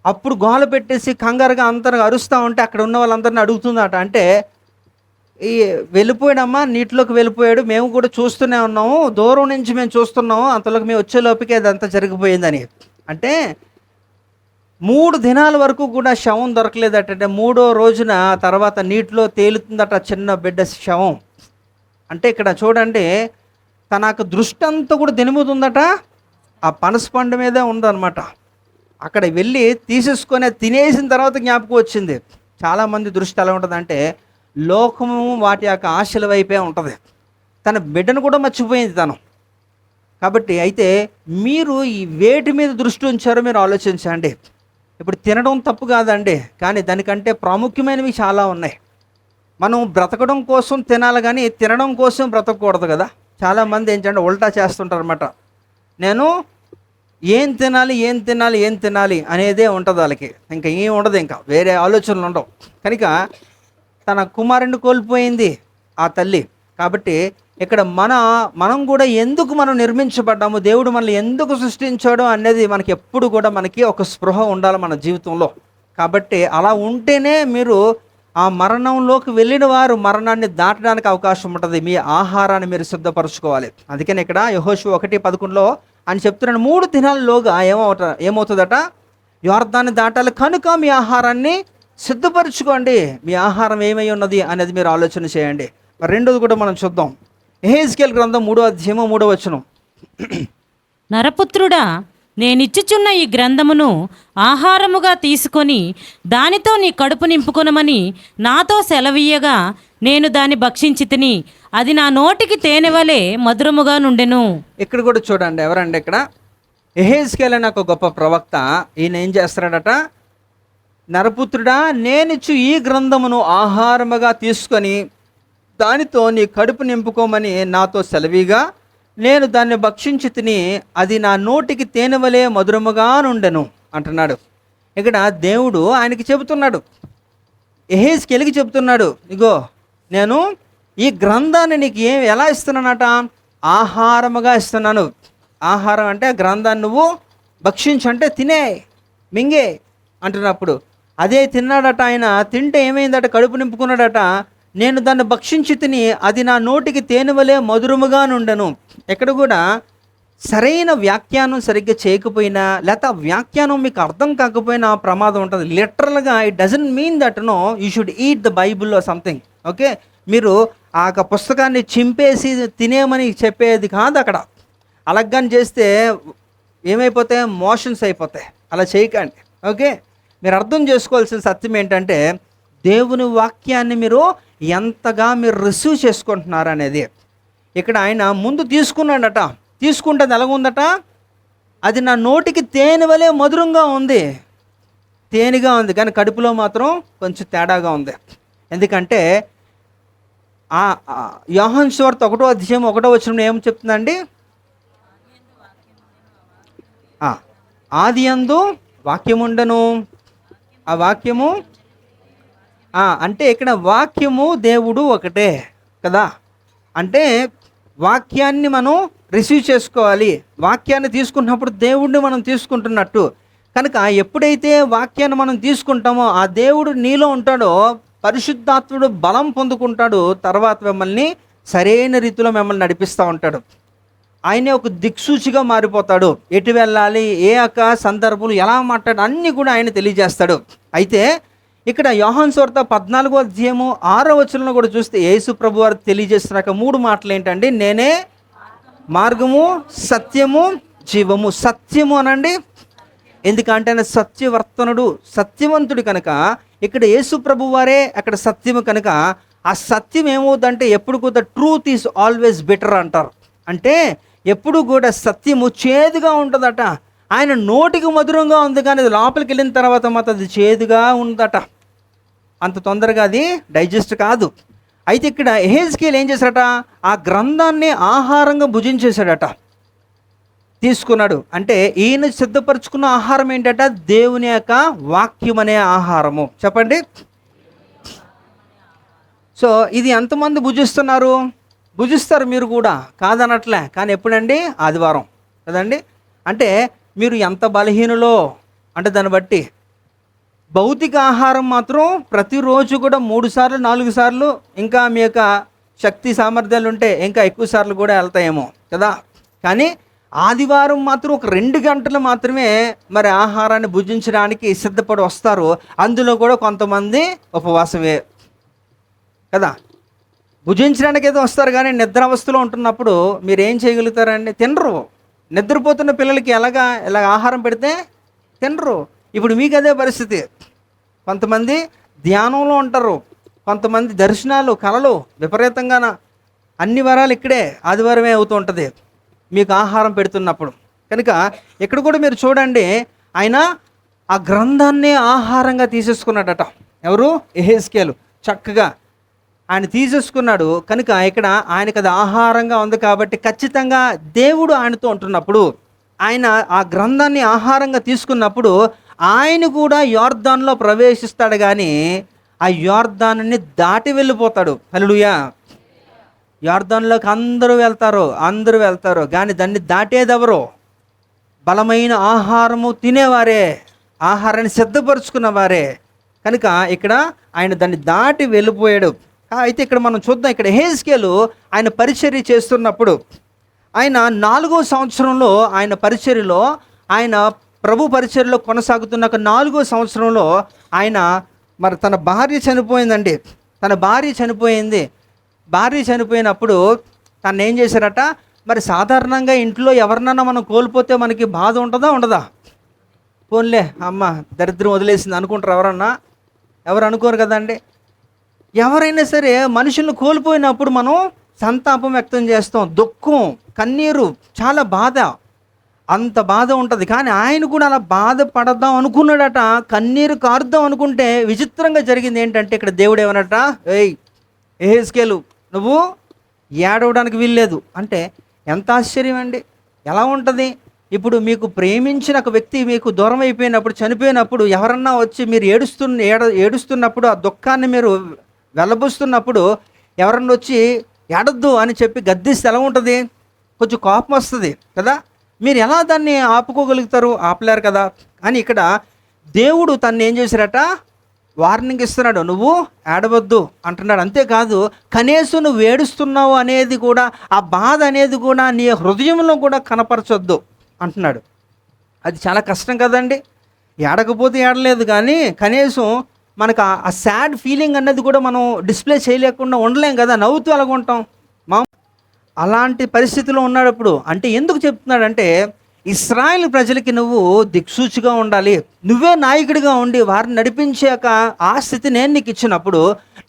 A: అప్పుడు గోల పెట్టేసి కంగారుగా అందరూ అరుస్తూ ఉంటే అక్కడ ఉన్న వాళ్ళందరిని అడుగుతుందట, అంటే ఈ వెళ్ళిపోయాడమ్మా, నీటిలోకి వెళ్ళిపోయాడు, మేము కూడా చూస్తూనే ఉన్నాము, దూరం నుంచి మేము చూస్తున్నాము, అంతలోకి మేము వచ్చేలోపుకే అదంతా జరిగిపోయిందని. అంటే 3 దినాల వరకు కూడా శవం దొరకలేదట. అంటే 3వ రోజున తర్వాత నీటిలో తేలుతుందట చిన్న బిడ్డ శవం. అంటే ఇక్కడ చూడండి, తనకు దృష్టి అంతా కూడా దినుముతుందట ఆ పనస పండు మీదే ఉందన్నమాట. అక్కడ వెళ్ళి తీసేసుకొని తినేసిన తర్వాత జ్ఞాపకం వచ్చింది. చాలామంది దృష్టి ఎలా ఉంటుందంటే లోకము వాటి యొక్క ఆశల వైపే ఉంటుంది. తన బిడ్డను కూడా మర్చిపోయింది తను. కాబట్టి అయితే మీరు ఈ వేటి మీద దృష్టి ఉంచారో మీరు ఆలోచించండి. ఇప్పుడు తినడం తప్పు కాదండి, కానీ దానికంటే ప్రాముఖ్యమైనవి చాలా ఉన్నాయి. మనం బ్రతకడం కోసం తినాలి కానీ తినడం కోసం బ్రతకూడదు కదా. చాలామంది ఏంటంటే ఉల్టా చేస్తుంటారు అన్నమాట. నేను ఏం తినాలి అనేదే ఉంటుంది వాళ్ళకి, ఇంకా ఏం ఉండదు, ఇంకా వేరే ఆలోచనలు ఉండవు. కనుక తన కుమారుడిని కోల్పోయింది ఆ తల్లి. కాబట్టి ఇక్కడ మనం కూడా ఎందుకు మనం నిర్మించబడ్డాము, దేవుడు మనల్ని ఎందుకు సృష్టించాడు అనేది మనకి ఎప్పుడు కూడా మనకి ఒక స్పృహ ఉండాలి మన జీవితంలో. కాబట్టి అలా ఉంటేనే మీరు ఆ మరణంలోకి వెళ్ళిన వారు మరణాన్ని దాటడానికి అవకాశం ఉంటుంది. మీ ఆహారాన్ని మీరు సిద్ధపరచుకోవాలి. అందుకని ఇక్కడ యెహోషువ 1:11 అని చెప్తున్నాడు, 3 దినాలలోగా ఏమవుతుందట, యొర్దాన్ని దాటాలి, కనుక మీ ఆహారాన్ని సిద్ధపరచుకోండి. మీ ఆహారం ఏమై ఉన్నది అనేది మీరు ఆలోచన చేయండి. మరి రెండోది కూడా మనం చూద్దాం. యెహెజ్కేలు గ్రంథం 3వ అధ్యాయం 3వ వచనం.
B: నరపుత్రుడా, నేనిచ్చుచున్న ఈ గ్రంథమును ఆహారముగా తీసుకొని దానితో నీ కడుపు నింపుకొనమని నాతో సెలవీయగా నేను దాన్ని భక్షించి తిని అది నా నోటికి తేనెవలే మధురముగా నుండెను.
A: ఇక్కడ కూడా చూడండి, ఎవరండి ఇక్కడ, యెహెజ్కేలు అనే ఒక గొప్ప ప్రవక్త. ఈయన ఏం చేస్తాడట, నరపుత్రుడా, నేనిచ్చు ఈ గ్రంథమును ఆహారముగా తీసుకొని దానితో నీ కడుపు నింపుకోమని నాతో సెలవీగా నేను దాన్ని భక్షించి తిని అది నా నోటికి తేనెవలే మధురముగా నుండెను అంటున్నాడు. ఇక్కడ దేవుడు ఆయనకి చెబుతున్నాడు, యెహెజ్కేలుకి చెబుతున్నాడు, ఇగో నేను ఈ గ్రంథాన్ని నీకు ఎలా ఇస్తున్నానట, ఆహారముగా ఇస్తున్నాను. ఆహారం అంటే గ్రంథాన్ని నువ్వు భక్షించు, అంటే తినే మింగే అంటున్నప్పుడు అదే తిన్నాడట. ఆయన తింటే ఏమైందట, కడుపు నింపుకున్నాడట. నేను దాన్ని భక్షించి తిని అది నా నోటికి తేనెవలే మధురముగా నుండెను. ఎక్కడ కూడా సరైన వ్యాఖ్యానం సరిగ్గా చేయకపోయినా, లేకపోతే ఆ వ్యాఖ్యానం మీకు అర్థం కాకపోయినా ప్రమాదం ఉంటుంది. లిటరల్గా it doesn't mean that no you should eat the Bible or something. Okay, మీరు ఆ పుస్తకాన్ని చింపేసి తినేమని చెప్పేది కాదు అక్కడ. అలాగని చేస్తే ఏమైపోతాయి, మోషన్స్ అయిపోతాయి. అలా చేయకండి. ఓకే, మీరు అర్థం చేసుకోవాల్సిన సత్యం ఏంటంటే దేవుని వాక్యాన్ని మీరు ఎంతగా మీరు రిసీవ్ చేసుకుంటున్నారు అనేది. ఇక్కడ ఆయన ముందు తీసుకున్నాడట, తీసుకుంటే అది ఎలాగుందట, అది నా నోటికి తేనె వలె మధురంగా ఉంది, తేనెగా ఉంది, కానీ కడుపులో మాత్రం కొంచెం తేడాగా ఉంది. ఎందుకంటే ఆ యోహాను సువార్త 1వ అధ్యాయం 1వ వచనంలో ఏం చెప్తుందండి, ఆదియందు వాక్యముండెను, ఆ వాక్యము అంటే ఇక్కడ వాక్యము దేవుడు ఒకటే కదా. అంటే వాక్యాన్ని మనం రిసీవ్ చేసుకోవాలి. వాక్యాన్ని తీసుకున్నప్పుడు దేవుడిని మనం తీసుకుంటున్నట్టు. కనుక ఎప్పుడైతే వాక్యాన్ని మనం తీసుకుంటామో ఆ దేవుడు నీలో ఉంటాడో పరిశుద్ధాత్ముడు బలం పొందుకుంటాడు. తర్వాత మిమ్మల్ని సరైన రీతిలో మిమ్మల్ని నడిపిస్తూ ఉంటాడు. ఆయనే ఒక దిక్సూచిగా మారిపోతాడు. ఎటు వెళ్ళాలి, ఏ యొక్క సందర్భాలు ఎలా మాట్లాడాలి అన్నీ కూడా ఆయన తెలియజేస్తాడు. అయితే ఇక్కడ యోహాను సువార్త 14వ అధ్యాయము 6వ వచనంలో కూడా చూస్తే యేసు ప్రభు వారు తెలియజేస్తున్నాక 3 మాటలు ఏంటండి, నేనే మార్గము, సత్యము, జీవము. సత్యము అనండి, ఎందుకంటే ఆయన సత్యవర్తనుడు, సత్యవంతుడు కనుక ఇక్కడ యేసు ప్రభు వారే అక్కడ సత్యము కనుక ఆ సత్యం ఏమవుతుందంటే ఎప్పుడు కూడా ట్రూత్ ఈజ్ ఆల్వేస్ బెటర్ అంటారు. అంటే ఎప్పుడు కూడా సత్యము చేదుగా ఉంటుందట. ఆయన నోటికి మధురంగా ఉంది, కానీ అది లోపలికి వెళ్ళిన తర్వాత మాత్రం అది చేదుగా ఉందట. అంత తొందరగా అది డైజెస్ట్ కాదు. అయితే ఇక్కడ యెహెజ్కేలు ఏం చేశాడట? ఆ గ్రంథాన్ని ఆహారంగా భుజించేశాడట, తీసుకున్నాడు. అంటే ఈయన సిద్ధపరచుకున్న ఆహారం ఏంటట? దేవుని యొక్క వాక్యం అనే ఆహారము. చెప్పండి. సో ఇది ఎంతమంది భుజిస్తున్నారు? భుజిస్తారు మీరు కూడా, కాదనట్లే. కానీ ఎప్పుడండి? ఆదివారం కదండి. అంటే మీరు ఎంత బలహీనులో అంటే దాన్ని బట్టి భౌతిక ఆహారం మాత్రం ప్రతిరోజు కూడా 3 సార్లు 4 సార్లు, ఇంకా మీ యొక్క శక్తి సామర్థ్యాలు ఉంటే ఇంకా ఎక్కువ సార్లు కూడా వెళ్తాయేమో కదా. కానీ ఆదివారం మాత్రం ఒక 2 గంటలు మాత్రమే మరి ఆహారాన్ని భుజించడానికి సిద్ధపడి వస్తారు. అందులో కూడా కొంతమంది ఉపవాసమే కదా. భుజించడానికి ఏదో వస్తారు, కానీ నిద్రావస్థలో ఉంటున్నప్పుడు మీరు ఏం చేయగలుగుతారండి? తినరు. నిద్రపోతున్న పిల్లలకి ఎలాగ ఆహారం పెడితే తినరు. ఇప్పుడు మీకు అదే పరిస్థితి. కొంతమంది ధ్యానంలో ఉంటారు, కొంతమంది దర్శనాలు, కళలు, విపరీతంగా అన్ని వరాలు ఇక్కడే ఆదివారమే అవుతూ ఉంటుంది మీకు ఆహారం పెడుతున్నప్పుడు. కనుక ఇక్కడ కూడా మీరు చూడండి, ఆయన ఆ గ్రంథాన్ని ఆహారంగా తీసేసుకున్నాడట. ఎవరు? యెహెజ్కేలు. చక్కగా ఆయన తీసేసుకున్నాడు. కనుక ఇక్కడ ఆయనకు అది ఆహారంగా ఉంది కాబట్టి ఖచ్చితంగా దేవుడు ఆయనతో ఉంటున్నప్పుడు, ఆయన ఆ గ్రంథాన్ని ఆహారంగా తీసుకున్నప్పుడు ఆయన కూడా యోర్దాన్లో ప్రవేశిస్తాడు, కానీ ఆ యోర్దాన్ని దాటి వెళ్ళిపోతాడు. హల్లెలూయా. యోర్దాన్లోకి అందరూ వెళ్తారు, కానీ దాన్ని దాటేదెవరో? బలమైన ఆహారము తినేవారే, ఆహారాన్ని సిద్ధపరుచుకున్న వారే. కనుక ఇక్కడ ఆయన దాన్ని దాటి వెళ్ళిపోయాడు. అయితే ఇక్కడ మనం చూద్దాం, ఇక్కడ యెహెజ్కేలు ఆయన పరిచర్య చేస్తున్నప్పుడు, ఆయన 4వ సంవత్సరంలో ఆయన పరిచర్యలో, ఆయన ప్రభు పరిచర్యలో కొనసాగుతున్న 4వ సంవత్సరంలో ఆయన మరి తన భార్య చనిపోయిందండి. భార్య చనిపోయినప్పుడు తను ఏం చేశారట? మరి సాధారణంగా ఇంట్లో ఎవరినన్నా మనం కోల్పోతే మనకి బాధ ఉంటుందా ఉండదా? పోన్లే అమ్మ దరిద్రం వదిలేసింది అనుకుంటారు ఎవరన్నా? ఎవరు అనుకోరు కదండి. ఎవరైనా సరే మనుషులను కోల్పోయినప్పుడు మనం సంతాపం వ్యక్తం చేస్తాం, దుఃఖం, కన్నీరు, చాలా బాధ, అంత బాధ ఉంటుంది. కానీ ఆయన కూడా అలా బాధపడదాం అనుకున్నాడట, కన్నీరు కారుద్దాం అనుకుంటే విచిత్రంగా జరిగింది ఏంటంటే, ఇక్కడ దేవుడు ఏమన్నట? యెహెజ్కేలు నువ్వు ఏడవడానికి వీల్లేదు అంటే ఎంత ఆశ్చర్యం అండి. ఎలా ఉంటుంది? ఇప్పుడు మీకు ప్రేమించిన ఒక వ్యక్తి మీకు దూరం అయిపోయినప్పుడు, చనిపోయినప్పుడు ఎవరన్నా వచ్చి మీరు ఏడుస్తున్నప్పుడు, ఆ దుఃఖాన్ని మీరు వెళ్ళబుస్తున్నప్పుడు ఎవరన్నా వచ్చి ఏడొద్దు అని చెప్పి గద్దిస్తే ఎలా ఉంటుంది? కొంచెం కోపం వస్తుంది కదా. మీరు ఎలా దాన్ని ఆపుకోగలుగుతారు? ఆపలేరు కదా. అని ఇక్కడ దేవుడు తను ఏం చేశారట? వార్నింగ్ ఇస్తున్నాడు, నువ్వు ఏడవద్దు అంటున్నాడు. అంతేకాదు, కనీసం నువ్వు ఏడుస్తున్నావు అనేది కూడా, ఆ బాధ అనేది కూడా నీ హృదయంలో కూడా కనపరచొద్దు అంటున్నాడు. అది చాలా కష్టం కదండి. ఏడకపోతే ఏడలేదు, కానీ కనీసం మనకు ఆ సాడ్ ఫీలింగ్ అన్నది కూడా మనం డిస్ప్లే చేయలేకుండా ఉండలేం కదా. నవ్వుతూ అలాగుంటాం. అలాంటి పరిస్థితిలో ఉన్నాడప్పుడు. అంటే ఎందుకు చెప్తున్నాడంటే, ఇశ్రాయేలు ప్రజలకి నువ్వు దిక్సూచిగా ఉండాలి, నువ్వే నాయకుడిగా ఉండి వారిని నడిపించాక ఆ స్థితి నేను నీకు ఇచ్చినప్పుడు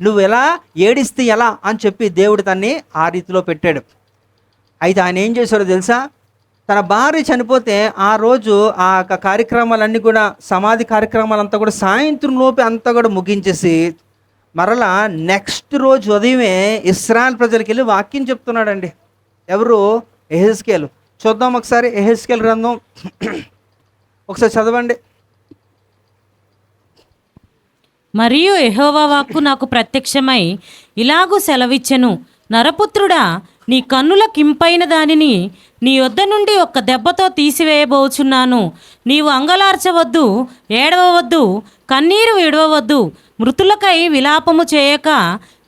A: నువ్వు ఎలా ఏడిస్తే ఎలా అని చెప్పి దేవుడు తన్ని ఆ రీతిలో పెట్టాడు. అయితే ఆయన ఏం చేశారో తెలుసా? తన భార్య చనిపోతే ఆ రోజు ఆ కార్యక్రమాలన్నీ కూడా, సమాధి కార్యక్రమాలంతా కూడా సాయంత్రం లోపే అంతా కూడా ముగించేసి మరలా నెక్స్ట్ రోజు ఉదయమే ఇశ్రాయేలు ప్రజలకి వెళ్ళి వాక్యం చెప్తున్నాడండి. ఎవరు? యెహెజ్కేలు. చూద్దాం ఒకసారి యెహెజ్కేలు గ్రంథం ఒకసారి చదవండి.
B: మరియు యెహోవా వాక్కు నాకు ప్రత్యక్షమై ఇలాగూ సెలవిచ్చెను, నరపుత్రుడా, నీ కన్నుల కింపైన దానిని నీ యొద్ద నుండి ఒక్క దెబ్బతో తీసివేయబోచున్నాను. నీవు అంగలార్చవద్దు, ఏడవవద్దు, కన్నీరు విడవవద్దు, మృతులకై విలాపము చేయక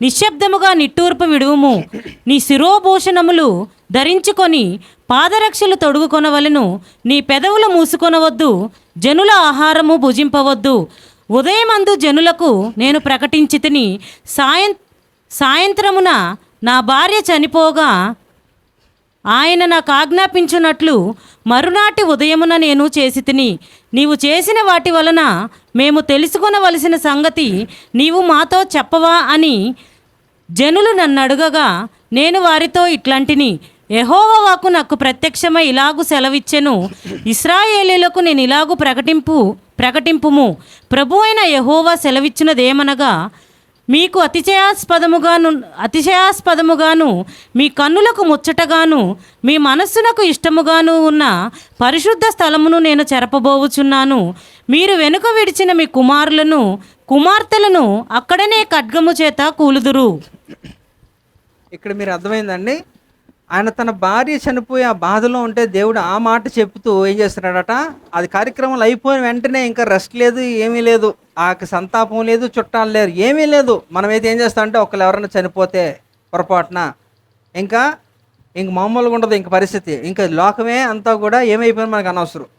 B: నిశ్శబ్దముగా నిట్టూర్పు విడువుము. నీ శిరోభూషణములు ధరించుకొని పాదరక్షలు తొడుగుకొనవలెను. నీ పెదవులు మూసుకొనవద్దు, జనుల ఆహారము భుజింపవద్దు. ఉదయమందు జనులకు నేను ప్రకటించితిని, సాయంత్రమున నా భార్య చనిపోగా ఆయన నాకు ఆజ్ఞాపించున్నట్లు మరునాటి ఉదయమున నేను చేసితిని. నీవు చేసిన వాటి వలన మేము తెలుసుకొనవలసిన సంగతి నీవు మాతో చెప్పవా అని జనులు నన్ను అడుగగా నేను వారితో ఇట్లాంటిని, యెహోవా వాక్కు నాకు ప్రత్యక్షమై ఇలాగు సెలవిచ్చెను, ఇశ్రాయేలీయులకు నేను ఇలాగు ప్రకటింపుము, ప్రభు అయిన యెహోవా సెలవిచ్చినదేమనగా, మీకు అతిశయాస్పదముగాను మీ కన్నులకు ముచ్చటగాను మీ మనస్సునకు ఇష్టముగాను ఉన్న పరిశుద్ధ స్థలమును నేను చెరపబోవుచున్నాను. మీరు వెనుక విడిచిన మీ కుమార్తెలను అక్కడనే ఖడ్గము చేత కూలుదురు.
A: ఇక్కడ మీరు అర్థమైందండి, ఆయన తన భార్య చనిపోయి ఆ బాధలో ఉంటే దేవుడు ఆ మాట చెప్తూ ఏం చేస్తున్నాడట, అది కార్యక్రమాలు అయిపోయిన వెంటనే ఇంకా రెస్ట్ లేదు, ఏమీ లేదు, ఆ సంతాపం లేదు, చుట్టాలు లేరు, ఏమీ లేదు. మనమైతే ఏం చేస్తామంటే ఒకళ్ళు ఎవరైనా చనిపోతే పొరపాటున ఇంక మామూలుగా ఉండదు, ఇంక పరిస్థితి, ఇంకా లోకమే అంతా కూడా ఏమైపోయింది మనకు అనవసరం,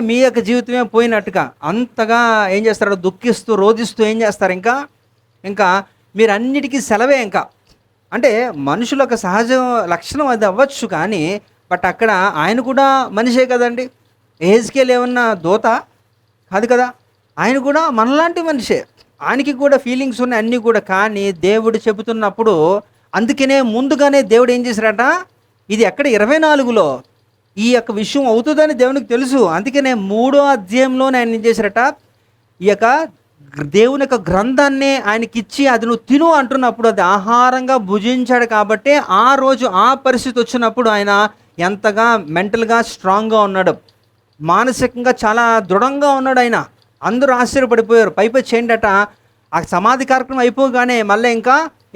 A: మీ యొక్క జీవితమే పోయినట్టుగా అంతగా ఏం చేస్తారు, దుఃఖిస్తూ రోధిస్తూ ఏం చేస్తారు, ఇంకా మీరు అన్నిటికీ సెలవే. ఇంకా అంటే మనుషుల యొక్క సహజ లక్షణం అది అవ్వచ్చు, కానీ బట్ అక్కడ ఆయన కూడా మనిషే కదండి. ఎహెజ్కేలు ఏమన్నా దోత కాదు కదా, ఆయన కూడా మనలాంటి మనిషే, ఆయనకి కూడా ఫీలింగ్స్ ఉన్నాయి అన్నీ కూడా. కానీ దేవుడు చెబుతున్నప్పుడు అందుకనే ముందుగానే దేవుడు ఏం చేశారట, ఇది ఎక్కడ 24లో ఈ యొక్క విషయం అవుతుందని దేవునికి తెలుసు. అందుకనే 3వ అధ్యాయంలోనే ఆయన ఏం చేశారట, ఈ యొక్క దేవుని యొక్క గ్రంథాన్ని ఆయనకిచ్చి అది నువ్వు తిను అంటున్నప్పుడు అది ఆహారంగా భుజించాడు. కాబట్టి ఆ రోజు ఆ పరిస్థితి వచ్చినప్పుడు ఆయన ఎంతగా మెంటల్గా స్ట్రాంగ్గా ఉన్నాడు, మానసికంగా చాలా దృఢంగా ఉన్నాడు. ఆయన అందరూ ఆశ్చర్యపడిపోయారు. పైపై చేయండట, ఆ సమాధి కార్యక్రమం అయిపోగానే మళ్ళీ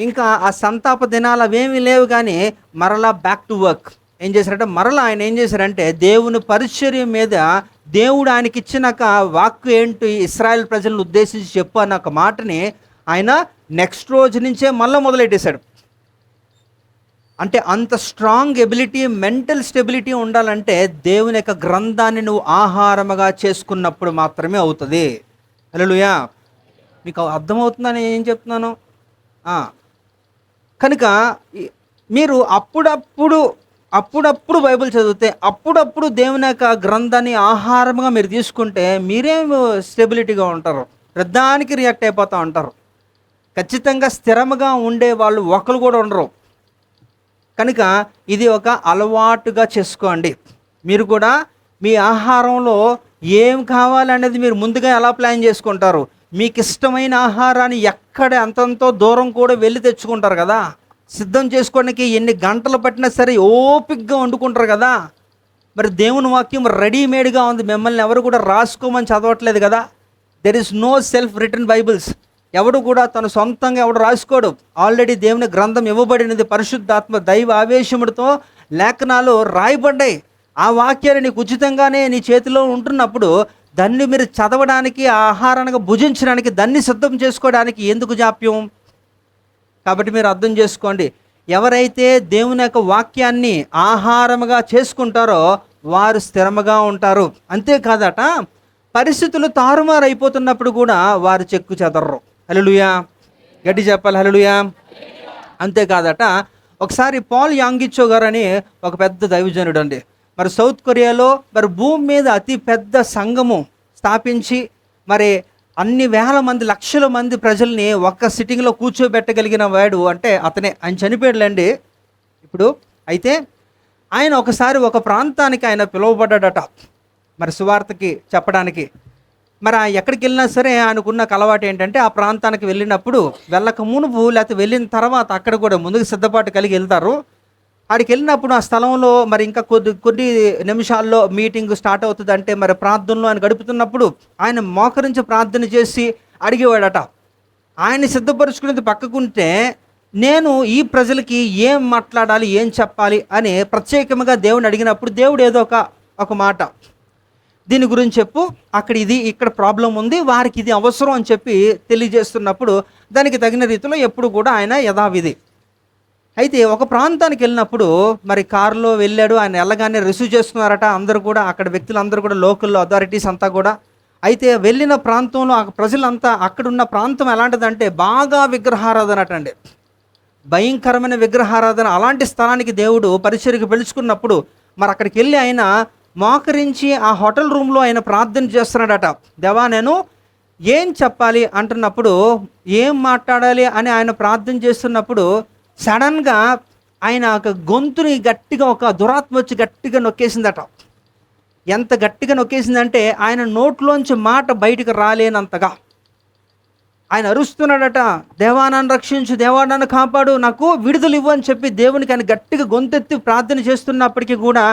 A: ఇంకా ఆ సంతాప దినాలు అవేమీ లేవు, కానీ మరలా బ్యాక్ టు వర్క్ ఏం చేశారంటే, మరలా ఆయన ఏం చేశారంటే దేవుని పరిచర్య మీద దేవుడు ఆయనకి ఇచ్చినాక వాక్కు ఏంటి, ఇశ్రాయేల్ ప్రజలను ఉద్దేశించి చెప్పు అన్న ఒక మాటని ఆయన నెక్స్ట్ రోజు నుంచే మళ్ళీ మొదలెట్టేశాడు. అంటే అంత స్ట్రాంగ్ ఎబిలిటీ, మెంటల్ స్టెబిలిటీ ఉండాలంటే దేవుని యొక్క గ్రంథాన్ని నువ్వు ఆహారముగా చేసుకున్నప్పుడు మాత్రమే అవుతుంది. హల్లెలూయా. మీకు అర్థమవుతుందని ఏం చెప్తున్నాను? కనుక మీరు అప్పుడప్పుడు బైబిల్ చదివితే, అప్పుడప్పుడు దేవుని యొక్క గ్రంథాన్ని ఆహారంగా మీరు తీసుకుంటే మీరేం స్టెబిలిటీగా ఉంటారు, ప్రధానికి రియాక్ట్ అయిపోతూ ఉంటారు. ఖచ్చితంగా స్థిరముగా ఉండే వాళ్ళు ఒకరు కూడా ఉండరు. కనుక ఇది ఒక అలవాటుగా చేసుకోండి. మీరు కూడా మీ ఆహారంలో ఏం కావాలనేది మీరు ముందుగా ఎలా ప్లాన్ చేసుకుంటారు, మీకు ఇష్టమైన ఆహారాన్ని ఎక్కడ అంతంతో దూరం కూడా వెళ్ళి తెచ్చుకుంటారు కదా, సిద్ధం చేసుకోవడానికి ఎన్ని గంటలు పట్టినా సరే ఓపికగా వండుకుంటారు కదా. మరి దేవుని వాక్యం రెడీమేడ్గా ఉంది, మిమ్మల్ని ఎవరు కూడా రాసుకోమని చదవట్లేదు కదా. There is no self written Bibles. ఎవడు కూడా తను సొంతంగా ఎవడు రాసుకోడు. ఆల్రెడీ దేవుని గ్రంథం ఇవ్వబడినది, పరిశుద్ధాత్మ దైవ ఆవేశముడితో లేఖనాలు రాయబడ్డాయి. ఆ వాక్యాన్ని నీకు ఉచితంగానే నీ చేతిలో ఉంటున్నప్పుడు దాన్ని మీరు చదవడానికి, ఆహారానికి భుజించడానికి, దాన్ని సిద్ధం చేసుకోవడానికి ఎందుకు జాప్యం? కాబట్టి మీరు అర్థం చేసుకోండి, ఎవరైతే దేవుని యొక్క వాక్యాన్ని ఆహారముగా చేసుకుంటారో వారు స్థిరముగా ఉంటారు. అంతేకాదట, పరిస్థితులు తారుమారు అయిపోతున్నప్పుడు కూడా వారు చెక్కు చెదర్రు. హల్లెలూయా, గట్టి చెప్పాలి హల్లెలూయా. అంతేకాదట, ఒకసారి పాల్ యాంగిచో గారు అని ఒక పెద్ద దైవజనుడు అండి, మరి సౌత్ కొరియాలో మరి భూమి మీద అతి పెద్ద సంఘము స్థాపించి మరి అన్ని వేల మంది, లక్షల మంది ప్రజల్ని ఒక్క సిట్టింగ్లో కూర్చోబెట్టగలిగిన వాడు అంటే అతనే. ఆయన చనిపోయాడులేండి ఇప్పుడు. అయితే ఆయన ఒకసారి ఒక ప్రాంతానికి ఆయన పిలువబడ్డాడట మరి సువార్తకి చెప్పడానికి. మరి ఎక్కడికి వెళ్ళినా సరే ఆయనకున్న అలవాటు ఏంటంటే, ఆ ప్రాంతానికి వెళ్ళినప్పుడు వెళ్ళక మునుపు లేకపోతే వెళ్ళిన తర్వాత అక్కడ కూడా ముందుకు సిద్ధపాటు కలిగి వెళ్తారు. ఆడికి వెళ్ళినప్పుడు ఆ స్థలంలో మరి ఇంకా కొన్ని నిమిషాల్లో మీటింగ్ స్టార్ట్ అవుతుంది. అంటే మరి ప్రార్థనలో ఆయన గడుపుతున్నప్పుడు ఆయన మోకరించి ప్రార్థన చేసి అడిగేవాడట. ఆయన సిద్ధపరుచుకునేది పక్కకుంటే, నేను ఈ ప్రజలకి ఏం మాట్లాడాలి, ఏం చెప్పాలి అని ప్రత్యేకంగా దేవుని అడిగినప్పుడు దేవుడు ఏదో ఒక మాట, దీని గురించి చెప్పు, ఇక్కడ ప్రాబ్లం ఉంది, వారికి ఇది అవసరం అని చెప్పి తెలియజేస్తున్నప్పుడు దానికి తగిన రీతిలో ఎప్పుడు కూడా ఆయన యథావిధి. అయితే ఒక ప్రాంతానికి వెళ్ళినప్పుడు మరి కారులో వెళ్ళాడు. ఆయన వెళ్ళగానే రిసీవ్ చేస్తున్నారట అందరూ కూడా, అక్కడ వ్యక్తులందరూ కూడా, లోకల్ అథారిటీస్ అంతా కూడా. అయితే వెళ్ళిన ప్రాంతంలో ప్రజలంతా, అక్కడున్న ప్రాంతం ఎలాంటిదంటే బాగా విగ్రహారాధన అటండి, భయంకరమైన విగ్రహారాధన. అలాంటి స్థలానికి దేవుడు పరిచర్యకు పిలుచుకున్నప్పుడు మరి అక్కడికి వెళ్ళి ఆయన మోకరించి ఆ హోటల్ రూమ్లో ఆయన ప్రార్థన చేస్తున్నాడట. దేవా, నేను ఏం చెప్పాలి అంటున్నప్పుడు, ఏం మాట్లాడాలి అని ఆయన ప్రార్థన చేస్తున్నప్పుడు సడన్గా ఆయన ఒక గొంతుని గట్టిగా ఒక దురాత్మ వచ్చి గట్టిగా నొక్కేసిందట. ఎంత గట్టిగా నొక్కేసిందంటే ఆయన నోట్లోంచి మాట బయటికి రాలేనంతగా ఆయన అరుస్తున్నాడట, దేవా నన్ను రక్షించు, దేవా నన్ను కాపాడు, నాకు విడుదల ఇవ్వు అని చెప్పి దేవునికి ఆయన గట్టిగా గొంతెత్తి ప్రార్థన చేస్తున్నప్పటికీ కూడా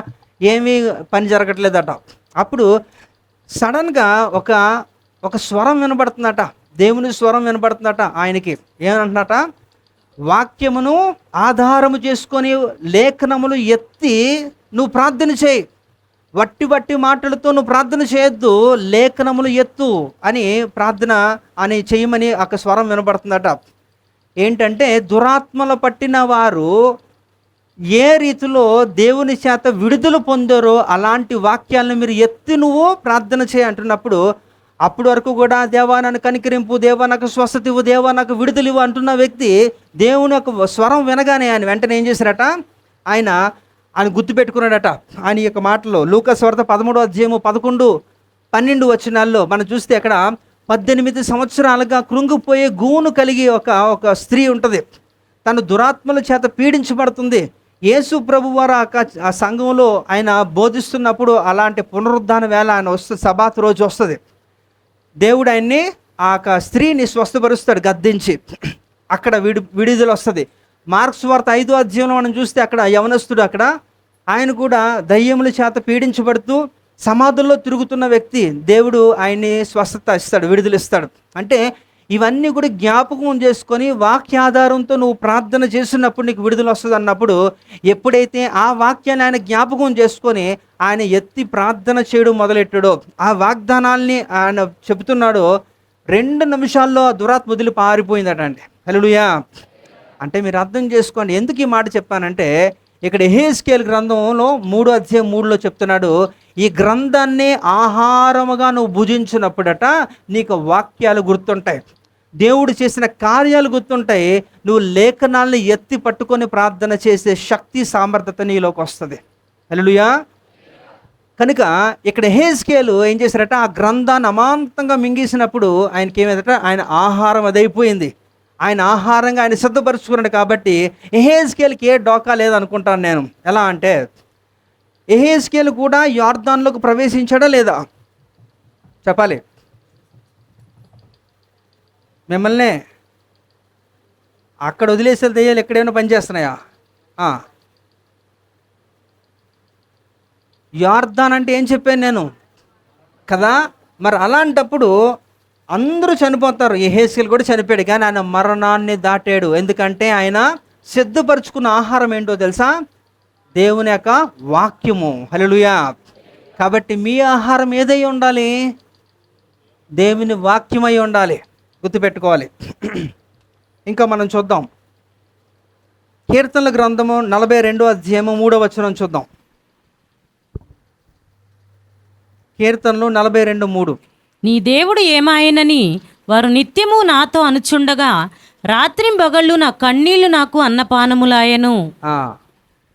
A: ఏమీ పని జరగట్లేదట. అప్పుడు సడన్గా ఒక స్వరం వినబడుతుందట, దేవుని స్వరం వినబడుతుందట ఆయనకి. ఏమంటున్నట, వాక్యమును ఆధారము చేసుకొని లేఖనములు ఎత్తి నువ్వు ప్రార్థన చేయి, వట్టి మాటలతో నువ్వు ప్రార్థన చేయొద్దు, లేఖనములు ఎత్తు అని ప్రార్థన అని చేయమని ఒక స్వరం వినబడుతుందట. ఏంటంటే దురాత్మలు పట్టిన వారు ఏ రీతిలో దేవుని చేత విడుదల పొందారో అలాంటి వాక్యాలను మీరు ఎత్తి నువ్వు ప్రార్థన చేయి అంటున్నప్పుడు, అప్పటి వరకు కూడా దేవా నన్ను కనికరింపు, దేవా నాకు స్వస్థత ఇవ్వు, దేవా నాకు విడుదల ఇవ్వు అంటున్న వ్యక్తి దేవుని యొక్క స్వరం వినగానే ఆయన వెంటనే ఏం చేశారట, ఆయన గుర్తుపెట్టుకున్నాడట. ఆయన యొక్క మాటలో లూకాసు వార్త 13:11-12 వచనాల్లో మనం చూస్తే అక్కడ 18 సంవత్సరాలుగా కృంగిపోయే గూను కలిగి ఒక స్త్రీ ఉంటుంది. తను దురాత్మల చేత పీడించబడుతుంది. యేసు ప్రభు వారు ఆ సంఘంలో ఆయన బోధిస్తున్నప్పుడు అలాంటి పునరుద్ధాన వేళ ఆయన వస్తుంది, సబాత్ రోజు వస్తుంది. దేవుడు ఆయన్ని ఆ స్త్రీని స్వస్థపరుస్తాడు గద్దించి. అక్కడ విడుదల వస్తుంది. మార్క్స్ వార్త 5వ అధ్యాయంలో మనం చూస్తే అక్కడ యవనస్తుడు అక్కడ ఆయన కూడా దయ్యముల చేత పీడించబడుతూ సమాధుల్లో తిరుగుతున్న వ్యక్తి, దేవుడు ఆయన్ని స్వస్థత ఇస్తాడు, విడుదల ఇస్తాడు. అంటే ఇవన్నీ కూడా జ్ఞాపకం చేసుకొని వాక్యాధారంతో నువ్వు ప్రార్థన చేస్తున్నప్పుడు నీకు విడుదల వస్తుంది అన్నప్పుడు, ఎప్పుడైతే ఆ వాక్యాన్ని ఆయన జ్ఞాపకం చేసుకొని ఆయన ఎత్తి ప్రార్థన చేయడం మొదలెట్టాడో, ఆ వాగ్దానాల్ని ఆయన చెబుతున్నాడో, 2 నిమిషాల్లో ఆ దురాత్మ వదిలి పారిపోయిందట అండి. హల్లెలూయా. అంటే మీరు అర్థం చేసుకోండి ఎందుకు ఈ మాట చెప్పానంటే, ఇక్కడ యెహెజ్కేలు గ్రంథంలో 3వ అధ్యాయం 3లో చెప్తున్నాడు, ఈ గ్రంథాన్ని ఆహారముగా నువ్వు భుజించినప్పుడట నీకు వాక్యాలు గుర్తుంటాయి, దేవుడు చేసిన కార్యాలు గుర్తుంటాయి, నువ్వు లేఖనాలను ఎత్తి పట్టుకొని ప్రార్థన చేసే శక్తి సామర్థ్యత నీలోకి వస్తుంది. హల్లెలూయా. కనుక ఇక్కడ యెహెజ్కేలు ఏం చేశారట, ఆ గ్రంథాన్ని అమాంతంగా మింగేసినప్పుడు ఆయనకి ఏమైందట, ఆయన ఆహారం అదైపోయింది. ఆయన ఆహారంగా ఆయన సిద్ధపరుచుకున్నాడు. కాబట్టి యెహెజ్కేలుకి ఏ డోకా లేదనుకుంటాను నేను. ఎలా అంటే యెహెజ్కేలు కూడా యొర్దానులోకి ప్రవేశించాడా లేదా చెప్పాలి. మిమ్మల్ని అక్కడ వదిలేసే దెయ్యాలు ఎక్కడైనా పనిచేస్తున్నాయా? యొర్దాన్ అంటే ఏం చెప్పాను నేను కదా. మరి అలాంటప్పుడు అందరూ చనిపోతారు. యెహెజ్కేలు కూడా చనిపోయాడు, కానీ ఆయన మరణాన్ని దాటాడు. ఎందుకంటే ఆయన సిద్ధపరచుకున్న ఆహారం ఏంటో తెలుసా, దేవుని యొక్క వాక్యము. హల్లెలూయా. కాబట్టి మీ ఆహారం ఏదై ఉండాలి, దేవుని వాక్యమై ఉండాలి, గుర్తుపెట్టుకోవాలి. ఇంకా మనం చూద్దాం, కీర్తనల గ్రంథము 42వ అధ్యాయము 3వ వచనం చూద్దాం. కీర్తనలు 42:3.
B: నీ దేవుడు ఏమాయనని వారు నిత్యము నాతో అనుచుండగా రాత్రింబగళ్ళు నా కన్నీళ్లు నాకు అన్నపానములాయను.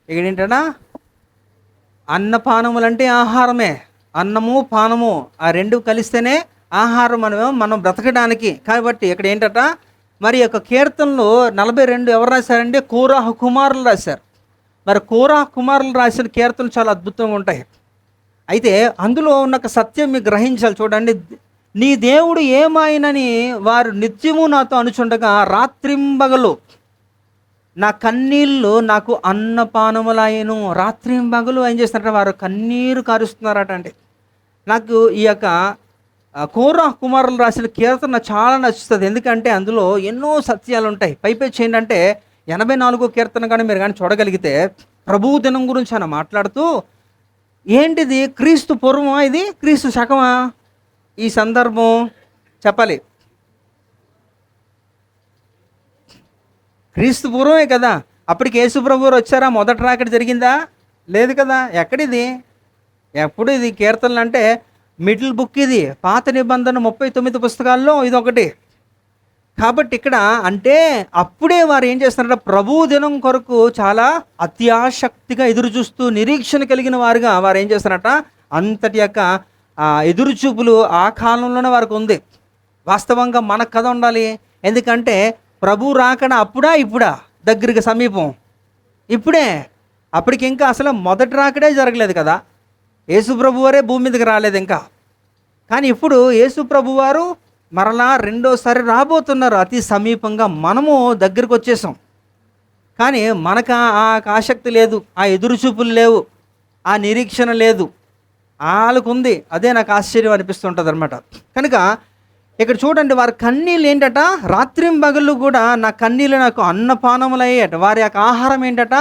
A: ఇక్కడేంటనా, అన్నపానములు అంటే ఆహారమే. అన్నము పానము ఆ రెండు కలిస్తేనే ఆహారం మనం బ్రతకడానికి. కాబట్టి ఇక్కడ ఏంటట, మరి యొక్క కీర్తనలు 42 ఎవరు రాశారంటే కోరాహు కుమారులు రాశారు. మరి కోరాహు కుమారులు రాసిన కీర్తనలు చాలా అద్భుతంగా ఉంటాయి. అయితే అందులో ఉన్న ఒక సత్యం మీకు గ్రహించాలి. చూడండి, నీ దేవుడు ఏమాయనని వారు నిత్యము నాతో అనుచుండగా రాత్రింబగలు నా కన్నీళ్ళు నాకు అన్నపానములాయను. రాత్రింబగలు ఏం చేస్తున్నారట, వారు కన్నీరు కారుస్తున్నారట. అంటే నాకు ఈ యొక్క కోరాహు కుమారులు రాసిన కీర్తన చాలా నచ్చుతుంది. ఎందుకంటే అందులో ఎన్నో సత్యాలు ఉంటాయి. పైపెచ్చి ఏంటంటే 84వ కీర్తన కానీ మీరు కానీ చూడగలిగితే ప్రభువు దినం గురించి ఆయన మాట్లాడుతూ, ఏంటిది క్రీస్తు పూర్వమా, ఇది క్రీస్తు శకమా ఈ సందర్భం చెప్పాలి. క్రీస్తు పూర్వమే కదా. అప్పటికి యేసు ప్రభువు వచ్చారా, మొదటి రాకడ జరిగిందా? లేదు కదా. ఎక్కడిది, ఎప్పుడు ఇది కీర్తనలు అంటే మిడిల్ బుక్, ఇది పాత నిబంధన 39 పుస్తకాల్లో ఇది ఒకటి. కాబట్టి ఇక్కడ అంటే అప్పుడే వారు ఏం చేస్తున్నారట, ప్రభు దినం కొరకు చాలా అత్యాసక్తిగా ఎదురు చూస్తూ నిరీక్షణ కలిగిన వారుగా వారు ఏం చేస్తున్నారట, అంతటి యొక్క ఎదురు చూపులు ఆ కాలంలోనే వారికి ఉంది. వాస్తవంగా మనకు కథ ఉండాలి. ఎందుకంటే ప్రభు రాకడ అప్పుడా ఇప్పుడా, దగ్గరికి సమీపం ఇప్పుడే. అప్పటికి ఇంకా అసలు మొదటి రాకడే జరగలేదు కదా, యేసు ప్రభువారే భూమి మీదకి రాలేదు ఇంకా. కానీ ఇప్పుడు యేసు ప్రభువారు మరలా రెండోసారి రాబోతున్నారు అతి సమీపంగా. మనము దగ్గరికి వచ్చేసాం, కానీ మనకు ఆ ఆసక్తి లేదు, ఆ ఎదురుచూపులు లేవు, ఆ నిరీక్షణ లేదు. వాళ్ళకు ఉంది. అదే నాకు ఆశ్చర్యం అనిపిస్తుంటుంది అనమాట. కనుక ఇక్కడ చూడండి, వారి కన్నీళ్ళు ఏంటట, రాత్రింబగళ్ళు కూడా నా కన్నీళ్ళు నాకు అన్నపానములయ్యేట. వారి యొక్క ఆహారం ఏంటట,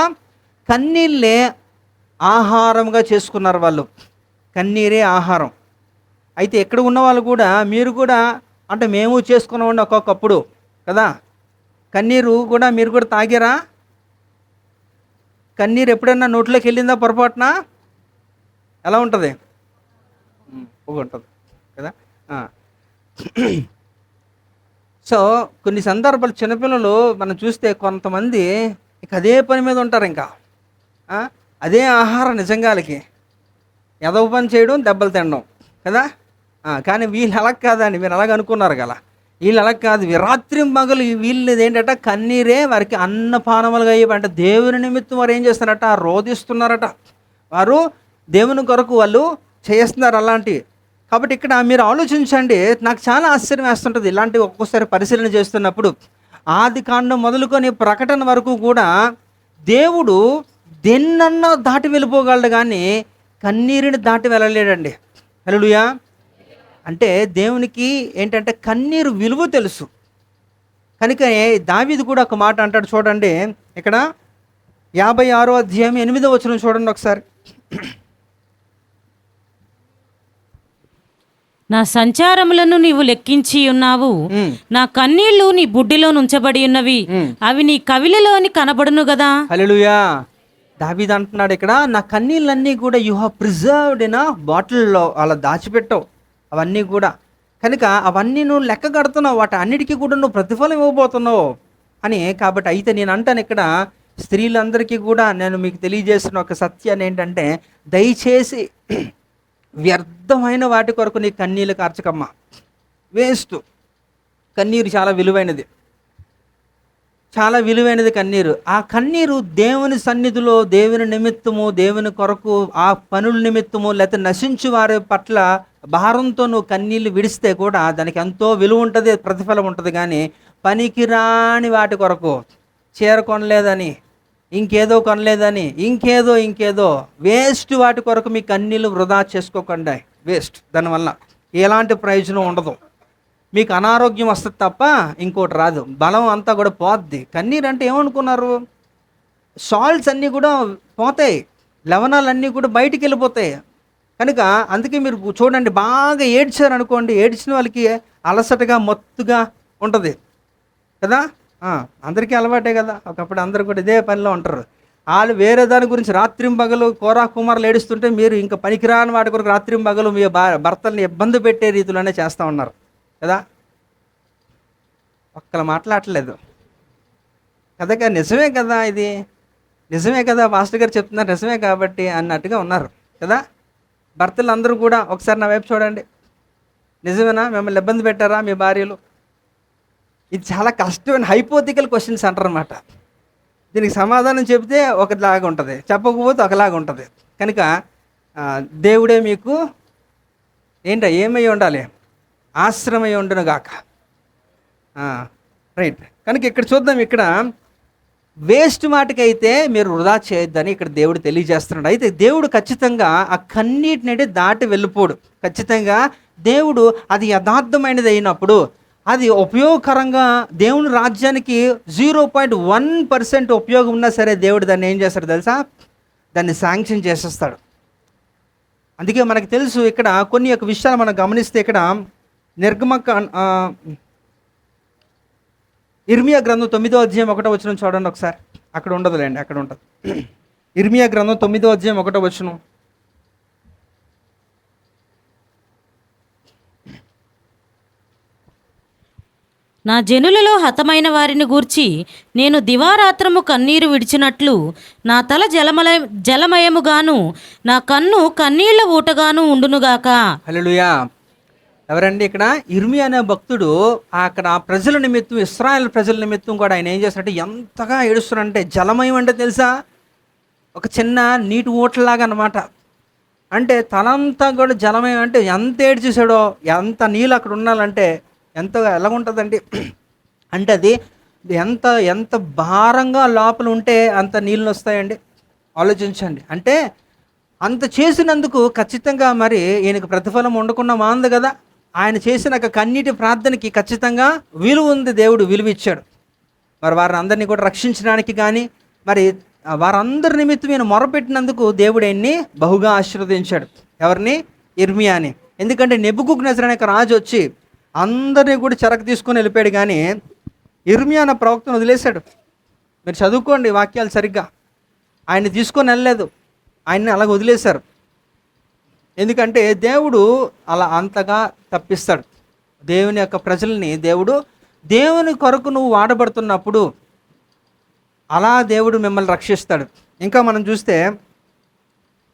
A: కన్నీళ్ళే ఆహారంగా చేసుకున్నారు వాళ్ళు. కన్నీరే ఆహారం. అయితే ఎక్కడ ఉన్న వాళ్ళు కూడా, మీరు కూడా అంటే మేము చేసుకున్నామండి ఒక్కొక్కప్పుడు కదా, కన్నీరు కూడా మీరు కూడా తాగారా? కన్నీరు ఎప్పుడైనా నోట్లోకి వెళ్ళిందా పొరపాటున? ఎలా ఉంటుంది? ఉంటుంది కదా. సో కొన్ని సందర్భాలు చిన్నపిల్లలు మనం చూస్తే కొంతమంది ఇక అదే పని మీద ఉంటారు, ఇంకా అదే ఆహారం నిజంగాలకి. ఎదవ పని చేయడం, దెబ్బలు తినడం కదా. కానీ వీళ్ళు అలా కాదండి, మీరు అలాగ అనుకున్నారు కదా. వీళ్ళు అలా కాదు, రాత్రింబగలు వీళ్ళు ఏంటట, కన్నీరే వారికి అన్నపానములుగా అయ్యేవంట. దేవుని నిమిత్తం వారు ఏం చేస్తున్నారట, రోధిస్తున్నారట. వారు దేవుని కొరకు వాళ్ళు చేస్తున్నారు అలాంటివి. కాబట్టి ఇక్కడ మీరు ఆలోచించండి, నాకు చాలా ఆశ్చర్యం వేస్తుంటుంది ఇలాంటివి ఒక్కొక్కసారి పరిశీలన చేస్తున్నప్పుడు. ఆది కాండం మొదలుకొని ప్రకటన వరకు కూడా దేవుడు దేన్నన్నా దాటి వెళ్ళిపోగలడు, కానీ కన్నీరుని దాటి వెళ్ళలేడండి. హల్లెలూయా. అంటే దేవునికి ఏంటంటే కన్నీరు విలువ తెలుసు. కనుక దావీదు కూడా ఒక మాట అంటాడు చూడండి, ఇక్కడ 56వ అధ్యాయం 8వ వచనం చూడండి ఒకసారి.
B: నా సంచారములను నీవు లెక్కించి ఉన్నావు, నా కన్నీళ్లు నీ బుడ్డిలో నుంచబడి ఉన్నవి, అవి నీ కవిలిలోని కనబడును గదా.
A: హల్లెలూయా. దావీదు అంటున్నాడు ఇక్కడ, నా కన్నీళ్ళన్నీ కూడా you have preserved in a బాటిల్లో అలా దాచిపెట్టావు అవన్నీ కూడా. కనుక అవన్నీ నువ్వు లెక్క కడుతున్నావు, వాటి అన్నిటికీ కూడా నువ్వు ప్రతిఫలం ఇవ్వబోతున్నావు అని. కాబట్టి అయితే నేను అంటాను ఇక్కడ, స్త్రీలందరికీ కూడా నేను మీకు తెలియజేసిన ఒక సత్యాన్ని ఏంటంటే, దయచేసి వ్యర్థమైన వాటి కొరకు నీ కన్నీళ్ళు కార్చకమ్మా. వేస్ట్. కన్నీరు చాలా విలువైనది, చాలా విలువైనది కన్నీరు. ఆ కన్నీరు దేవుని సన్నిధిలో, దేవుని నిమిత్తము, దేవుని కొరకు, ఆ పనుల నిమిత్తము, లేకపోతే నశించు వారి పట్ల భారంతో నువ్వు కన్నీళ్ళు విడిస్తే కూడా దానికి ఎంతో విలువ ఉంటుంది, ప్రతిఫలం ఉంటుంది. కానీ పనికిరాని వాటి కొరకు, చీర కొనలేదని, ఇంకేదో కొనలేదని, ఇంకేదో వేస్ట్ వాటి కొరకు మీ కన్నీళ్ళు వృధా చేసుకోకండి. వేస్ట్. దానివల్ల ఎలాంటి ప్రయోజనం ఉండదు. మీకు అనారోగ్యం వస్తుంది తప్ప ఇంకోటి రాదు, బలం అంతా కూడా పోద్ది. కన్నీరు అంటే ఏమనుకున్నారు, సాల్ట్స్ అన్నీ కూడా పోతాయి, లవణాలన్నీ కూడా బయటికి వెళ్ళిపోతాయి. కనుక అందుకే మీరు చూడండి, బాగా ఏడ్చారు అనుకోండి, ఏడ్చిన వాళ్ళకి అలసటగా మత్తుగా ఉంటుంది కదా. అందరికీ అలవాటే కదా. ఒకప్పుడు అందరూ కూడా ఇదే పనిలో ఉంటారు. వాళ్ళు వేరే దాని గురించి రాత్రింబగలు కోరా కుమారులు ఏడుస్తుంటే, మీరు ఇంకా పనికిరాని వాటి కొరకు రాత్రింబగలు మీ భర్తల్ని ఇబ్బంది పెట్టే రీతిలోనే చేస్తూ ఉన్నారు కదా. ఒక్కరు మాట్లాడలేదు కదా. నిజమే కదా, ఇది నిజమే కదా, మాస్టర్ గారు చెప్తున్నారు నిజమే కాబట్టి అన్నట్టుగా ఉన్నారు కదా. భర్తలు అందరూ కూడా ఒకసారి నా వైపు చూడండి. నిజమేనా? మిమ్మల్ని ఇబ్బంది పెట్టారా మీ భార్యలు? ఇది చాలా కష్టమైన హైపోథికల్ క్వశ్చన్స్ అంటారు అన్నమాట. దీనికి సమాధానం చెబితే ఒకలాగా ఉంటుంది, చెప్పకపోతే ఒకలాగా ఉంటుంది. కనుక దేవుడే మీకు ఏమై ఉండాలి, ఆశ్రమై ఉండును గాక. రైట్. కనుక ఇక్కడ చూద్దాం, ఇక్కడ వేస్ట్ మాటకైతే మీరు వృధా చేయొద్దని ఇక్కడ దేవుడు తెలియజేస్తున్నాడు. అయితే దేవుడు ఖచ్చితంగా ఆ కన్నీటిని దాటి వెళ్ళిపోడు. ఖచ్చితంగా దేవుడు అది యథార్థమైనది అయినప్పుడు, అది ఉపయోగకరంగా దేవుని రాజ్యానికి 0.1% ఉపయోగం ఉన్నా సరే దేవుడు దాన్ని ఏం చేస్తాడు తెలుసా, దాన్ని శాంక్షన్ చేసేస్తాడు. అందుకే మనకు తెలుసు, ఇక్కడ కొన్ని యొక్క విషయాలు మనం గమనిస్తే, ఇక్కడ ఇర్మియా గ్రంథం 9వ అధ్యాయం 1వ వచనం చూడండి ఒకసారి. అక్కడ ఉండదులేండి, అక్కడ ఉంటుంది. ఇర్మియా గ్రంథం 9వ అధ్యాయం 1వ వచనం.
B: నా జనులలో హతమైన వారిని గూర్చి నేను దివారాత్రము కన్నీరు విడిచినట్లు నా తల జలమయముగాను నా కన్ను కన్నీళ్ల ఊటగాను ఉండునుగాక.
A: హల్లెలూయా. ఎవరండి ఇక్కడ? ఇర్మియా అనే భక్తుడు అక్కడ ప్రజల నిమిత్తం, ఇశ్రాయేల్ ప్రజల నిమిత్తం కూడా ఆయన ఏం చేస్తారంటే ఎంతగా ఏడుస్తున్నారంటే, జలమయం అంటే తెలుసా, ఒక చిన్న నీటి ఊటలాగా అనమాట. అంటే తలంతా కూడా జలమే. అంటే ఎంత ఏడ్చేసాడో, ఎంత నీళ్ళు అక్కడ ఉండాలంటే ఎంత ఎలాగుంటుందండి. అంటే అది ఎంత ఎంత భారంగా లోపల ఉంటే అంత నీళ్ళు వస్తాయండి. ఆలోచించండి. అంటే అంత చేసినందుకు ఖచ్చితంగా మరి ఈయనకు ప్రతిఫలం ఉండకుండా మాంది కదా. ఆయన చేసిన కన్నీటి ప్రార్థనకి ఖచ్చితంగా విలువ ఉంది, దేవుడు విలువ ఇచ్చాడు. మరి వారిని అందరినీ కూడా రక్షించడానికి కానీ మరి వారందరి నిమిత్తం ఈయన మొరపెట్టినందుకు దేవుడు ఆయన్ని బహుగా ఆశీర్వదించాడు. ఎవరిని? ఇర్మియాని. ఎందుకంటే నెబుకద్నెజర్ అనే రాజు వచ్చి అందరినీ కూడా చెరకు తీసుకొని వెళ్ళిపోయాడు, కానీ ఇర్మియా అన్న ప్రవక్తను వదిలేశాడు. మీరు చదువుకోండి వాక్యాలు సరిగ్గా. ఆయన్ని తీసుకొని వెళ్ళలేదు, ఆయన్ని అలాగ వదిలేశారు. ఎందుకంటే దేవుడు అలా అంతగా తప్పిస్తాడు దేవుని యొక్క ప్రజల్ని. దేవుని కొరకు నువ్వు వాడబడుతున్నప్పుడు అలా దేవుడు మిమ్మల్ని రక్షిస్తాడు. ఇంకా మనం చూస్తే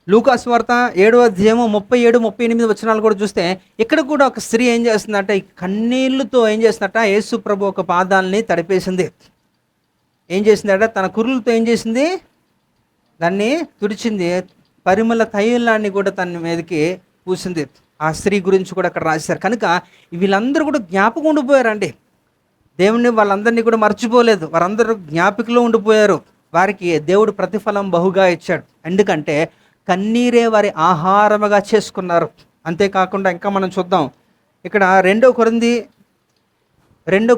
A: లూకాసు వార్త 7వ అధ్యాయము 37, 38 వచనాలు కూడా చూస్తే ఇక్కడ కూడా ఒక స్త్రీ ఏం చేస్తుందంటే కన్నీళ్లతో ఏం చేస్తుందట, యేసు ప్రభు ఒక పాదాలని తడిపేసింది. ఏం చేసిందట? తన కురులతో ఏం చేసింది? దాన్ని తుడిచింది. పరిమళ తైలాన్ని కూడా తన మీదకి పూసింది. ఆ స్త్రీ గురించి కూడా అక్కడ రాశారు. కనుక వీళ్ళందరూ కూడా జ్ఞాపకం ఉండిపోయారండి. దేవుణ్ణి వాళ్ళందరినీ కూడా మర్చిపోలేదు, వారందరూ జ్ఞాపికలో ఉండిపోయారు. వారికి దేవుడు ప్రతిఫలం బహుగా ఇచ్చాడు. ఎందుకంటే కన్నీరే వారి ఆహారముగా చేసుకున్నారు. అంతేకాకుండా ఇంకా మనం చూద్దాం ఇక్కడ 2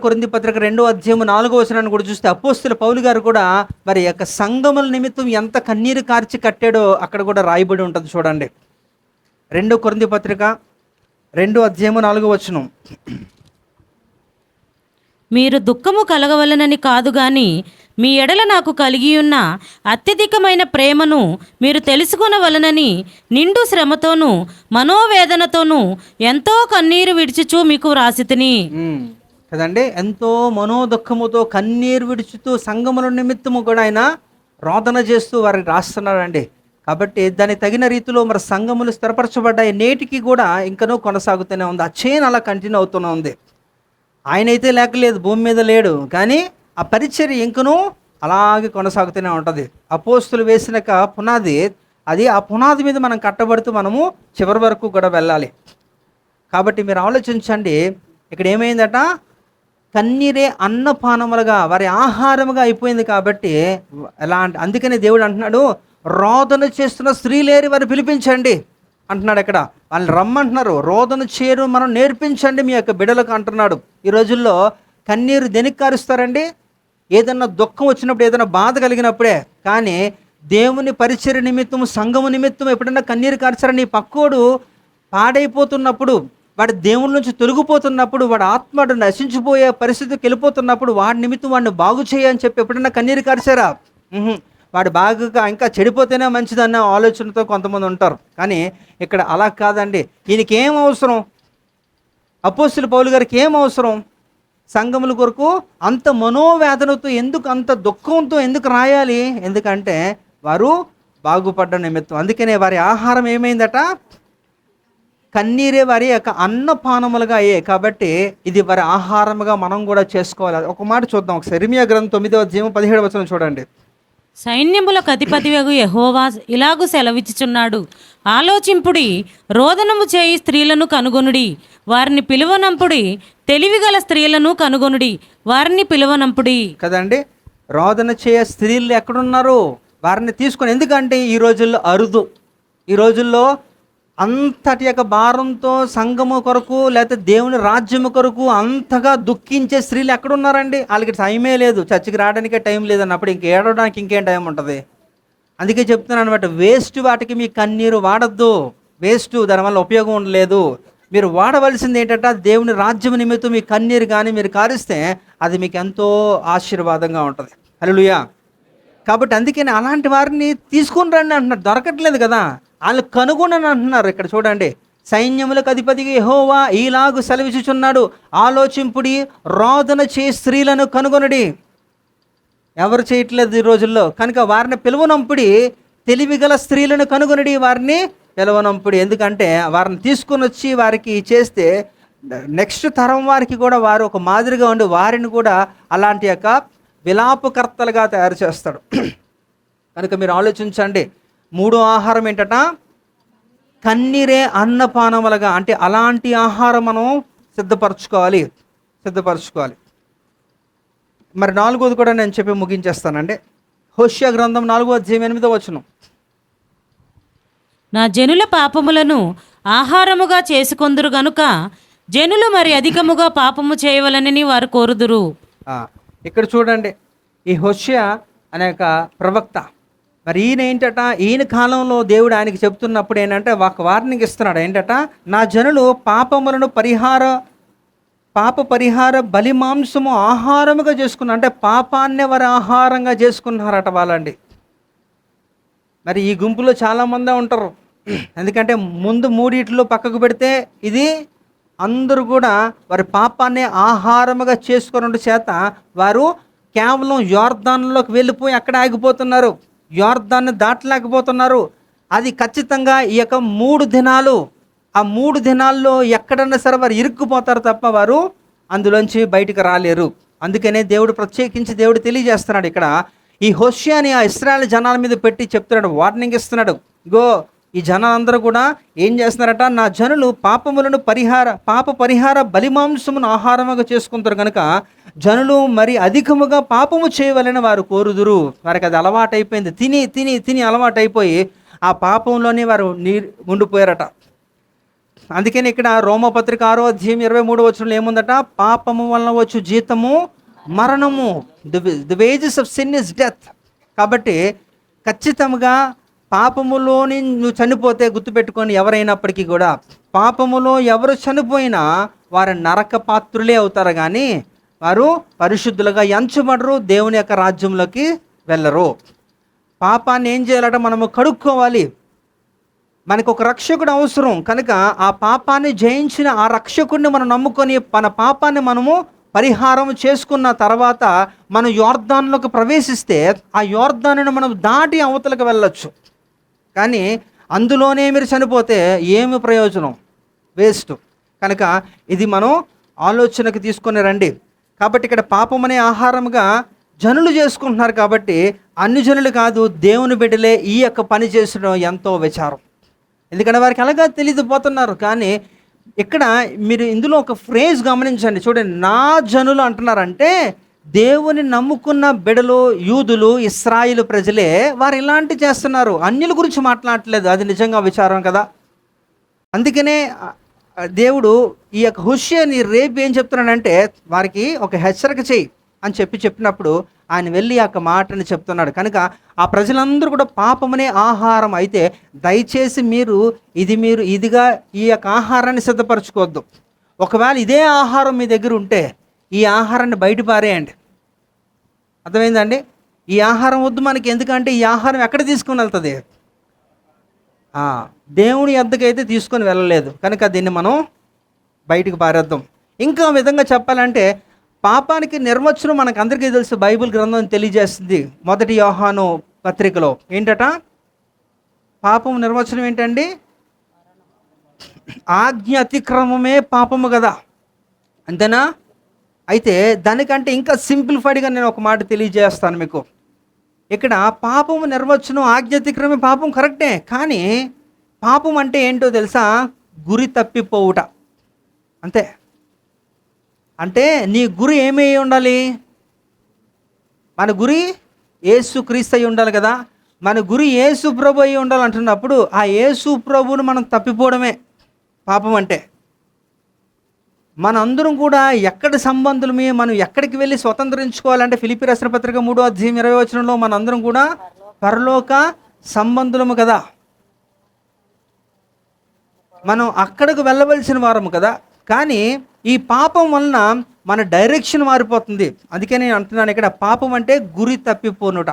A: కొరింథీ పత్రిక 2వ అధ్యాయము 4వ వచనాన్ని కూడా చూస్తే అపోస్తలుడైన పౌలు గారు కూడా మరి యొక్క సంఘముల నిమిత్తం ఎంత కన్నీరు కార్చి కట్టాడో అక్కడ కూడా రాయబడి ఉంటుంది. చూడండి 2 కొరింథీ పత్రిక 2వ అధ్యాయము 4వ వచనం.
B: మీరు దుఃఖము కలగవలనని కాదు గాని మీ ఎడల నాకు కలిగియున్న అత్యధికమైన ప్రేమను మీరు తెలుసుకొనవలనని నిండు శ్రమతోనూ మనోవేదనతోనూ ఎంతో కన్నీరు విడిచుచూ మీకు వ్రాసితిని.
A: కదండి, ఎంతో మనోదుఖముతో కన్నీరు విడుచుతూ సంఘముల నిమిత్తము కూడా ఆయన రోదన చేస్తూ వారికి రాస్తున్నాడండి. కాబట్టి దానికి తగిన రీతిలో మరి సంఘములు స్థిరపరచబడ్డాయి. నేటికి కూడా ఇంకనూ కొనసాగుతూనే ఉంది. ఆ చైన్ అలా కంటిన్యూ అవుతూనే ఉంది. ఆయన అయితే లేకలేదు, భూమి మీద లేడు, కానీ ఆ పరిచర్య ఇంకనూ అలాగే కొనసాగుతూనే ఉంటుంది. అపోస్తులు వేసిన పునాది అది. ఆ పునాది మీద మనం కట్టబడుతూ మనము చివరి వరకు కూడా వెళ్ళాలి. కాబట్టి మీరు ఆలోచించండి, ఇక్కడ ఏమైందట? కన్నీరే అన్నపానములుగా వారి ఆహారముగా అయిపోయింది. కాబట్టి ఎలా అంటే అందుకనే దేవుడు అంటున్నాడు, రోదన చేస్తున్న స్త్రీలేరి వారు పిలిపించండి అంటున్నాడు. ఇక్కడ వాళ్ళు రమ్మంటున్నారు, రోదన చేయరు మనం నేర్పించండి మీ యొక్క బిడ్డలకు అంటున్నాడు. ఈ రోజుల్లో కన్నీరు దేనికి కారుస్తారండి? ఏదన్నా దుఃఖం వచ్చినప్పుడు, ఏదైనా బాధ కలిగినప్పుడే. కానీ దేవుని పరిచర్య నిమిత్తం, సంఘము నిమిత్తం ఎప్పుడన్నా కన్నీరు కార్చారని నీ పక్కోడు పాడైపోతున్నప్పుడు, వాడి దేవుని నుంచి తొలగిపోతున్నప్పుడు, వాడి ఆత్మ నశించిపోయే పరిస్థితికి వెళ్ళిపోతున్నప్పుడు వాడి నిమిత్తం వాడిని బాగు చేయని చెప్పి ఎప్పుడన్నా కన్నీరు కార్చారా? వాడు బాగా ఇంకా చెడిపోతేనే మంచిదన్న ఆలోచనతో కొంతమంది ఉంటారు. కానీ ఇక్కడ అలా కాదండి. ఈయనకి ఏం అవసరం? అపోస్తలుడైన పౌలు గారికి ఏం అవసరం? సంఘముల కొరకు అంత మనోవేదనతో ఎందుకు, అంత దుఃఖంతో ఎందుకు రాయాలి? ఎందుకంటే వారు బాగుపడ్డ నిమిత్తం. అందుకనే వారి ఆహారం ఏమైందట? కన్నీరే వారి యొక్క అన్నపానములుగా అయ్యాయి. కాబట్టి ఇది వారి ఆహారముగా మనం కూడా చేసుకోవాలి. ఒక మాట చూద్దాం ఒకసారి. ఇర్మియా గ్రంథం 9వ అధ్యాయం 17వ వచనం చూడండి.
B: సైన్యములకు అధిపతియగు యెహోవా ఇలాగు సెలవిచ్చుచున్నాడు, ఆలోచింపుడి, రోదనము చేయి స్త్రీలను కనుగొనుడి, వారిని పిలువనంపుడి, తెలివిగల స్త్రీలను కనుగొనుడి, వారిని పిలువనంపుడి. కదండి,
A: రోదన చేయ స్త్రీలు ఎక్కడున్నారు? వారిని తీసుకొని. ఎందుకంటే ఈ రోజుల్లో అరుదు. ఈ రోజుల్లో అంతటి యొక్క భారంతో సంఘము కొరకు లేకపోతే దేవుని రాజ్యము కొరకు అంతగా దుఃఖించే స్త్రీలు ఎక్కడున్నారండి? వాళ్ళకి టైమే లేదు, చర్చికి రావడానికే టైం లేదన్నప్పుడు ఇంక ఏడవడానికి ఇంకేం టైం ఉంటుంది? అందుకే చెప్తున్నాను అనమాట, వేస్ట్ వాటికి మీ కన్నీరు వాడద్దు. వేస్ట్, దానివల్ల ఉపయోగం ఉండలేదు. మీరు వాడవలసింది ఏంటంటే దేవుని రాజ్యం నిమిత్తం మీ కన్నీరు కానీ మీరు కారిస్తే అది మీకు ఎంతో ఆశీర్వాదంగా ఉంటుంది. హల్లెలూయా. కాబట్టి అందుకని అలాంటి వారిని తీసుకొని రండి అంటున్నారు. దొరకట్లేదు కదా, వాళ్ళు కనుగొనని అంటున్నారు. ఇక్కడ చూడండి, సైన్యములకు అధిపతిగా యెహోవా ఈలాగు సెలవిచ్చుచున్నాడు, ఆలోచింపుడి, రోదన చే స్త్రీలను కనుగొనడి. ఎవరు చేయట్లేదు ఈ రోజుల్లో. కనుక వారిని పిలువనంపుడి, తెలివిగల స్త్రీలను కనుగొనడి, వారిని పిలువనంపుడి. ఎందుకంటే వారిని తీసుకొని వచ్చి వారికి చేస్తే నెక్స్ట్ తరం వారికి కూడా వారు ఒక మాదిరిగా ఉండి వారిని కూడా అలాంటి యొక్క విలాపకర్తలుగా తయారు చేస్తాడు. కనుక మీరు ఆలోచించండి. మూడో ఆహారం ఏంటట? కన్నీరే అన్నపానములుగా, అంటే అలాంటి ఆహారం మనం సిద్ధపరచుకోవాలి. మరి నాలుగోది కూడా నేను చెప్పి ముగించేస్తానండి. హోషేయ గ్రంథం 4:8
B: నా జనుల పాపములను ఆహారముగా చేసుకొందురు గనుక జనులు మరి అధికముగా పాపము చేయవలనని వారు కోరుదురు.
A: ఇక్కడ చూడండి, ఈ హోషేయ అనే ఒక ప్రవక్త, మరి ఈయన ఏంటట, ఈయన కాలంలో దేవుడు ఆయనకి చెప్తున్నప్పుడు ఏంటంటే ఒక వార్నింగ్ ఇస్తున్నాడు. ఏంటట, నా జనులు పాపములను పాప పరిహార బలి మాంసము ఆహారముగా చేసుకున్నారు. అంటే పాపాన్ని వారు ఆహారంగా చేసుకున్నారట వాళ్ళండి. మరి ఈ గుంపులో చాలామంది ఉంటారు. ఎందుకంటే ముందు మూడిట్లో పక్కకు పెడితే ఇది అందరూ కూడా వారి పాపాన్ని ఆహారముగా చేసుకున్న చేత వారు కేవలం యోర్దానులోకి వెళ్ళిపోయి అక్కడ ఆగిపోతున్నారు, యోర్దాన్ని దాటలేకపోతున్నారు. అది ఖచ్చితంగా ఈ యొక్క 3 దినాలు, ఆ 3 దినాల్లో ఎక్కడన్నా సరే వారు ఇరుక్కుపోతారు తప్ప వారు అందులోంచి బయటికి రాలేరు. అందుకనే దేవుడు ప్రత్యేకించి దేవుడు తెలియజేస్తున్నాడు ఇక్కడ, ఈ హోషేయని ఆ ఇశ్రాయేలు జనాల మీద పెట్టి చెప్తున్నాడు, వార్నింగ్ ఇస్తున్నాడు. ఇగో ఈ జనాలందరూ కూడా ఏం చేస్తున్నారట, నా జనులు పాప పరిహార బలిమాంసమును ఆహారముగా చేసుకుంటారు కనుక జనులు మరి అధికముగా పాపము చేయవలని వారు కోరుదురు. వారికి అది అలవాటైపోయింది, తిని తిని తిని అలవాటైపోయి ఆ పాపంలోనే వారు ఉండిపోయారట. అందుకని ఇక్కడ రోమపత్రిక 6:23 ఏముందట, పాపము వలన వచ్చు జీతము మరణము, the wages of sin is death. కాబట్టి ఖచ్చితంగా పాపములోని నువ్వు చనిపోతే గుర్తుపెట్టుకొని, ఎవరైనప్పటికీ కూడా పాపములో ఎవరు చనిపోయినా వారు నరక పాత్రులే అవుతారు, కానీ వారు పరిశుద్ధులుగా ఎంచబడరు, దేవుని యొక్క రాజ్యంలోకి వెళ్ళరు. పాపాన్ని ఏం చేయాలంటే మనము కడుక్కోవాలి. మనకు ఒక రక్షకుడు అవసరం కనుక ఆ పాపాన్ని జయించిన ఆ రక్షకుడిని మనం నమ్ముకొని మన పాపాన్ని మనము పరిహారం చేసుకున్న తర్వాత మనం యోర్దానులోకి ప్రవేశిస్తే ఆ యోర్దానుని మనం దాటి అవతలకు వెళ్ళొచ్చు. కానీ అందులోనే మీరు చనిపోతే ఏమి ప్రయోజనం? వేస్ట్. కనుక ఇది మనం ఆలోచనకి తీసుకొని రండి. కాబట్టి ఇక్కడ పాపం అనే ఆహారంగా జనులు చేసుకుంటున్నారు కాబట్టి అన్ని జనులు కాదు, దేవుని బిడ్డలే ఈ యొక్క పని చేసడం ఎంతో విచారం. ఎందుకంటే వారికి అలాగా తెలియకపోతున్నారు. కానీ ఇక్కడ మీరు ఇందులో ఒక ఫ్రేజ్ గమనించండి, చూడండి, నా జనులు అంటున్నారంటే దేవుని నమ్ముకున్న బిడలు, యూదులు, ఇశ్రాయేలు ప్రజలే వారు ఇలాంటి చేస్తున్నారు, అన్యుల గురించి మాట్లాడట్లేదు. అది నిజంగా విచారం కదా. అందుకనే దేవుడు ఈ యొక్క హోషేయని రేపు ఏం చెప్తున్నాడంటే వారికి ఒక హెచ్చరిక చేయి అని చెప్పినప్పుడు ఆయన వెళ్ళి ఆ మాటని చెప్తున్నాడు. కనుక ఆ ప్రజలందరూ కూడా పాపమనే ఆహారం అయితే దయచేసి మీరు ఇదిగా ఈ యొక్క ఆహారాన్ని సిద్ధపరచుకోవద్దు. ఒకవేళ ఇదే ఆహారం మీ దగ్గర ఉంటే ఈ ఆహారాన్ని బయట పారేయండి. అర్థమైందండి? ఈ ఆహారం వద్దు మనకి, ఎందుకంటే ఈ ఆహారం ఎక్కడ తీసుకుని వెళ్తుంది? దేవుని యొద్దకైతే తీసుకొని వెళ్ళలేదు కనుక దీన్ని మనం బయటికి పారేద్దాం. ఇంకా విధంగా చెప్పాలంటే పాపానికి నిర్వచనం మనకు అందరికీ తెలుసు, బైబిల్ గ్రంథం తెలియజేస్తుంది. 1 యోహాను పత్రికలో ఏంటట, పాపం నిర్వచనం ఏంటండి? ఆజ్ఞ అతిక్రమమే పాపము కదా, అంతేనా? అయితే దానికంటే ఇంకా సింప్లిఫైడ్గా నేను ఒక మాట తెలియజేస్తాను మీకు. ఇక్కడ పాపము నిర్వచనం ఆజ్ఞ అతిక్రమే పాపం కరెక్టే, కానీ పాపం అంటే ఏంటో తెలుసా? గురి తప్పిపోవుట. అంతే. అంటే నీ గురి ఏమై ఉండాలి? మన గురి యేసు క్రీస్తు అయి ఉండాలి కదా. మన గురి యేసు ప్రభు అయి ఉండాలంటున్నప్పుడు ఆ యేసు ప్రభువును మనం తప్పిపోవడమే పాపం అంటే. మనందరం కూడా ఎక్కడి సంబంధులమే, మనం ఎక్కడికి వెళ్ళి స్వతంత్రించుకోవాలంటే ఫిలిప్పీ రాసిన పత్రిక 3:20 మనందరం కూడా పరలోక సంబంధులము కదా. మనం అక్కడికి వెళ్ళవలసిన వారము కదా. కానీ ఈ పాపం వలన మన డైరెక్షన్ మారిపోతుంది. అందుకే నేను అంటున్నాను ఇక్కడ, పాపం అంటే గురి తప్పిపోనుట.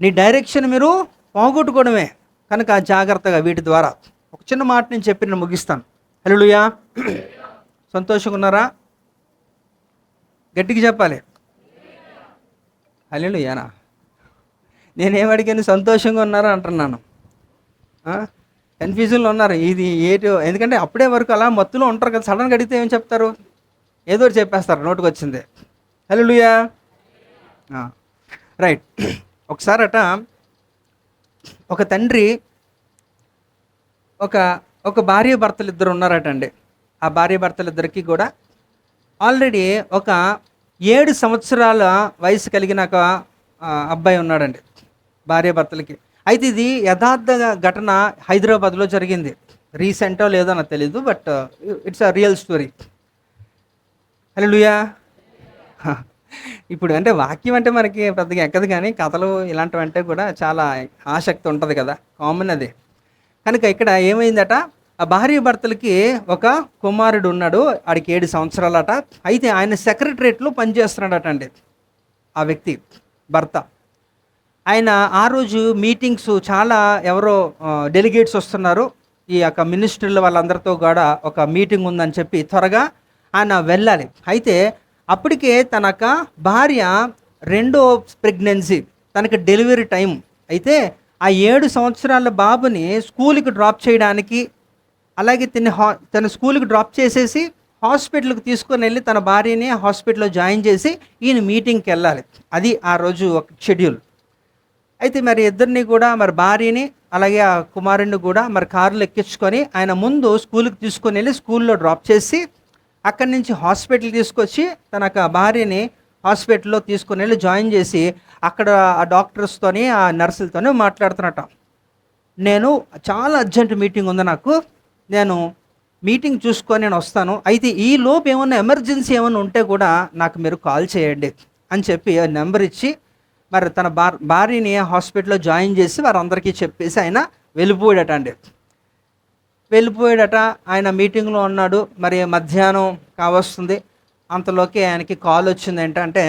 A: నీ డైరెక్షన్ మీరు పోగొట్టుకోవడమే. కనుక జాగ్రత్తగా వీటి ద్వారా ఒక చిన్న మాట నేను చెప్పి నేను ముగిస్తాను. హల్లెలూయా. సంతోషంగా ఉన్నారా? గట్టిగా చెప్పాలి. హల్లెలూయానా? నేనేం అడిగాను? సంతోషంగా ఉన్నారా అంటున్నాను. కన్ఫ్యూజన్లో ఉన్నారు. ఇది ఏటో, ఎందుకంటే అప్పుడే వరకు అలా మత్తులో ఉంటారు కదా. సడన్గా అడిగితే ఏం చెప్తారు? ఏదో చెప్పేస్తారు, నోటికి వచ్చింది. హల్లెలూయా. రైట్. ఒకసారట ఒక తండ్రి ఒక ఒక భార్య భర్తలు ఇద్దరు ఉన్నారట అండి. ఆ భార్య భర్తలు ఇద్దరికి కూడా ఆల్రెడీ ఒక 7 సంవత్సరాల వయసు కలిగిన ఒక అబ్బాయి ఉన్నాడండి భార్య భర్తలకి. అయితే ఇది యథార్థ ఘటన హైదరాబాద్లో జరిగింది. రీసెంటో లేదో నాకు తెలీదు, but it's a real story. Hallelujah. ఇప్పుడు అంటే వాక్యం అంటే మనకి పెద్దగా ఎక్కదు, కానీ కథలు ఇలాంటివంటే కూడా చాలా ఆసక్తి ఉంటుంది కదా, కామన్ అది. కనుక ఇక్కడ ఏమైందట, ఆ భార్య భర్తలకి ఒక కుమారుడు ఉన్నాడు, ఆడికి 7 సంవత్సరాలట. అయితే ఆయన సెక్రటరేట్లో పనిచేస్తున్నాడట అండి ఆ వ్యక్తి భర్త. ఆయన ఆ రోజు మీటింగ్స్ చాలా ఎవరో డెలిగేట్స్ వస్తున్నారు, ఈ యొక్క మినిస్ట్రీల వాళ్ళందరితో కూడా ఒక మీటింగ్ ఉందని చెప్పి త్వరగా ఆయన వెళ్ళాలి. అయితే అప్పటికే తన భార్య 2వ ప్రెగ్నెన్సీ, తనకి డెలివరీ టైం. అయితే ఆ 7 సంవత్సరాల బాబుని స్కూల్కి డ్రాప్ చేయడానికి, అలాగే తన స్కూల్కి డ్రాప్ చేసేసి హాస్పిటల్కి తీసుకొని వెళ్ళి తన భార్యని హాస్పిటల్లో జాయిన్ చేసి ఈయన మీటింగ్కి వెళ్ళాలి. అది ఆ రోజు ఒక షెడ్యూల్. అయితే మరి ఇద్దరిని కూడా, మరి భార్యని అలాగే ఆ కుమారుడిని కూడా మరి కారులో ఎక్కించుకొని ఆయన ముందు స్కూల్కి తీసుకొని వెళ్ళి స్కూల్లో డ్రాప్ చేసి అక్కడి నుంచి హాస్పిటల్ తీసుకొచ్చి తన భార్యని హాస్పిటల్లో తీసుకొని వెళ్ళి జాయిన్ చేసి అక్కడ ఆ డాక్టర్స్తోని ఆ నర్సులతోనే మాట్లాడుతున్నట్ట. నేను చాలా అర్జెంట్ మీటింగ్ ఉంది నాకు, నేను మీటింగ్ చూసుకొని నేను వస్తాను, అయితే ఈ లోపు ఏమన్నా ఎమర్జెన్సీ ఏమైనా ఉంటే కూడా నాకు మీరు కాల్ చేయండి అని చెప్పి నెంబర్ ఇచ్చి మరి తన భార్యని హాస్పిటల్లో జాయిన్ చేసి వారందరికీ చెప్పేసి ఆయన వెళ్ళిపోయాడట అండి. వెళ్ళిపోయాడట. ఆయన మీటింగ్లో ఉన్నాడు. మరి మధ్యాహ్నం కావస్తుంది, అంతలోకి ఆయనకి కాల్ వచ్చింది. ఏంటంటే,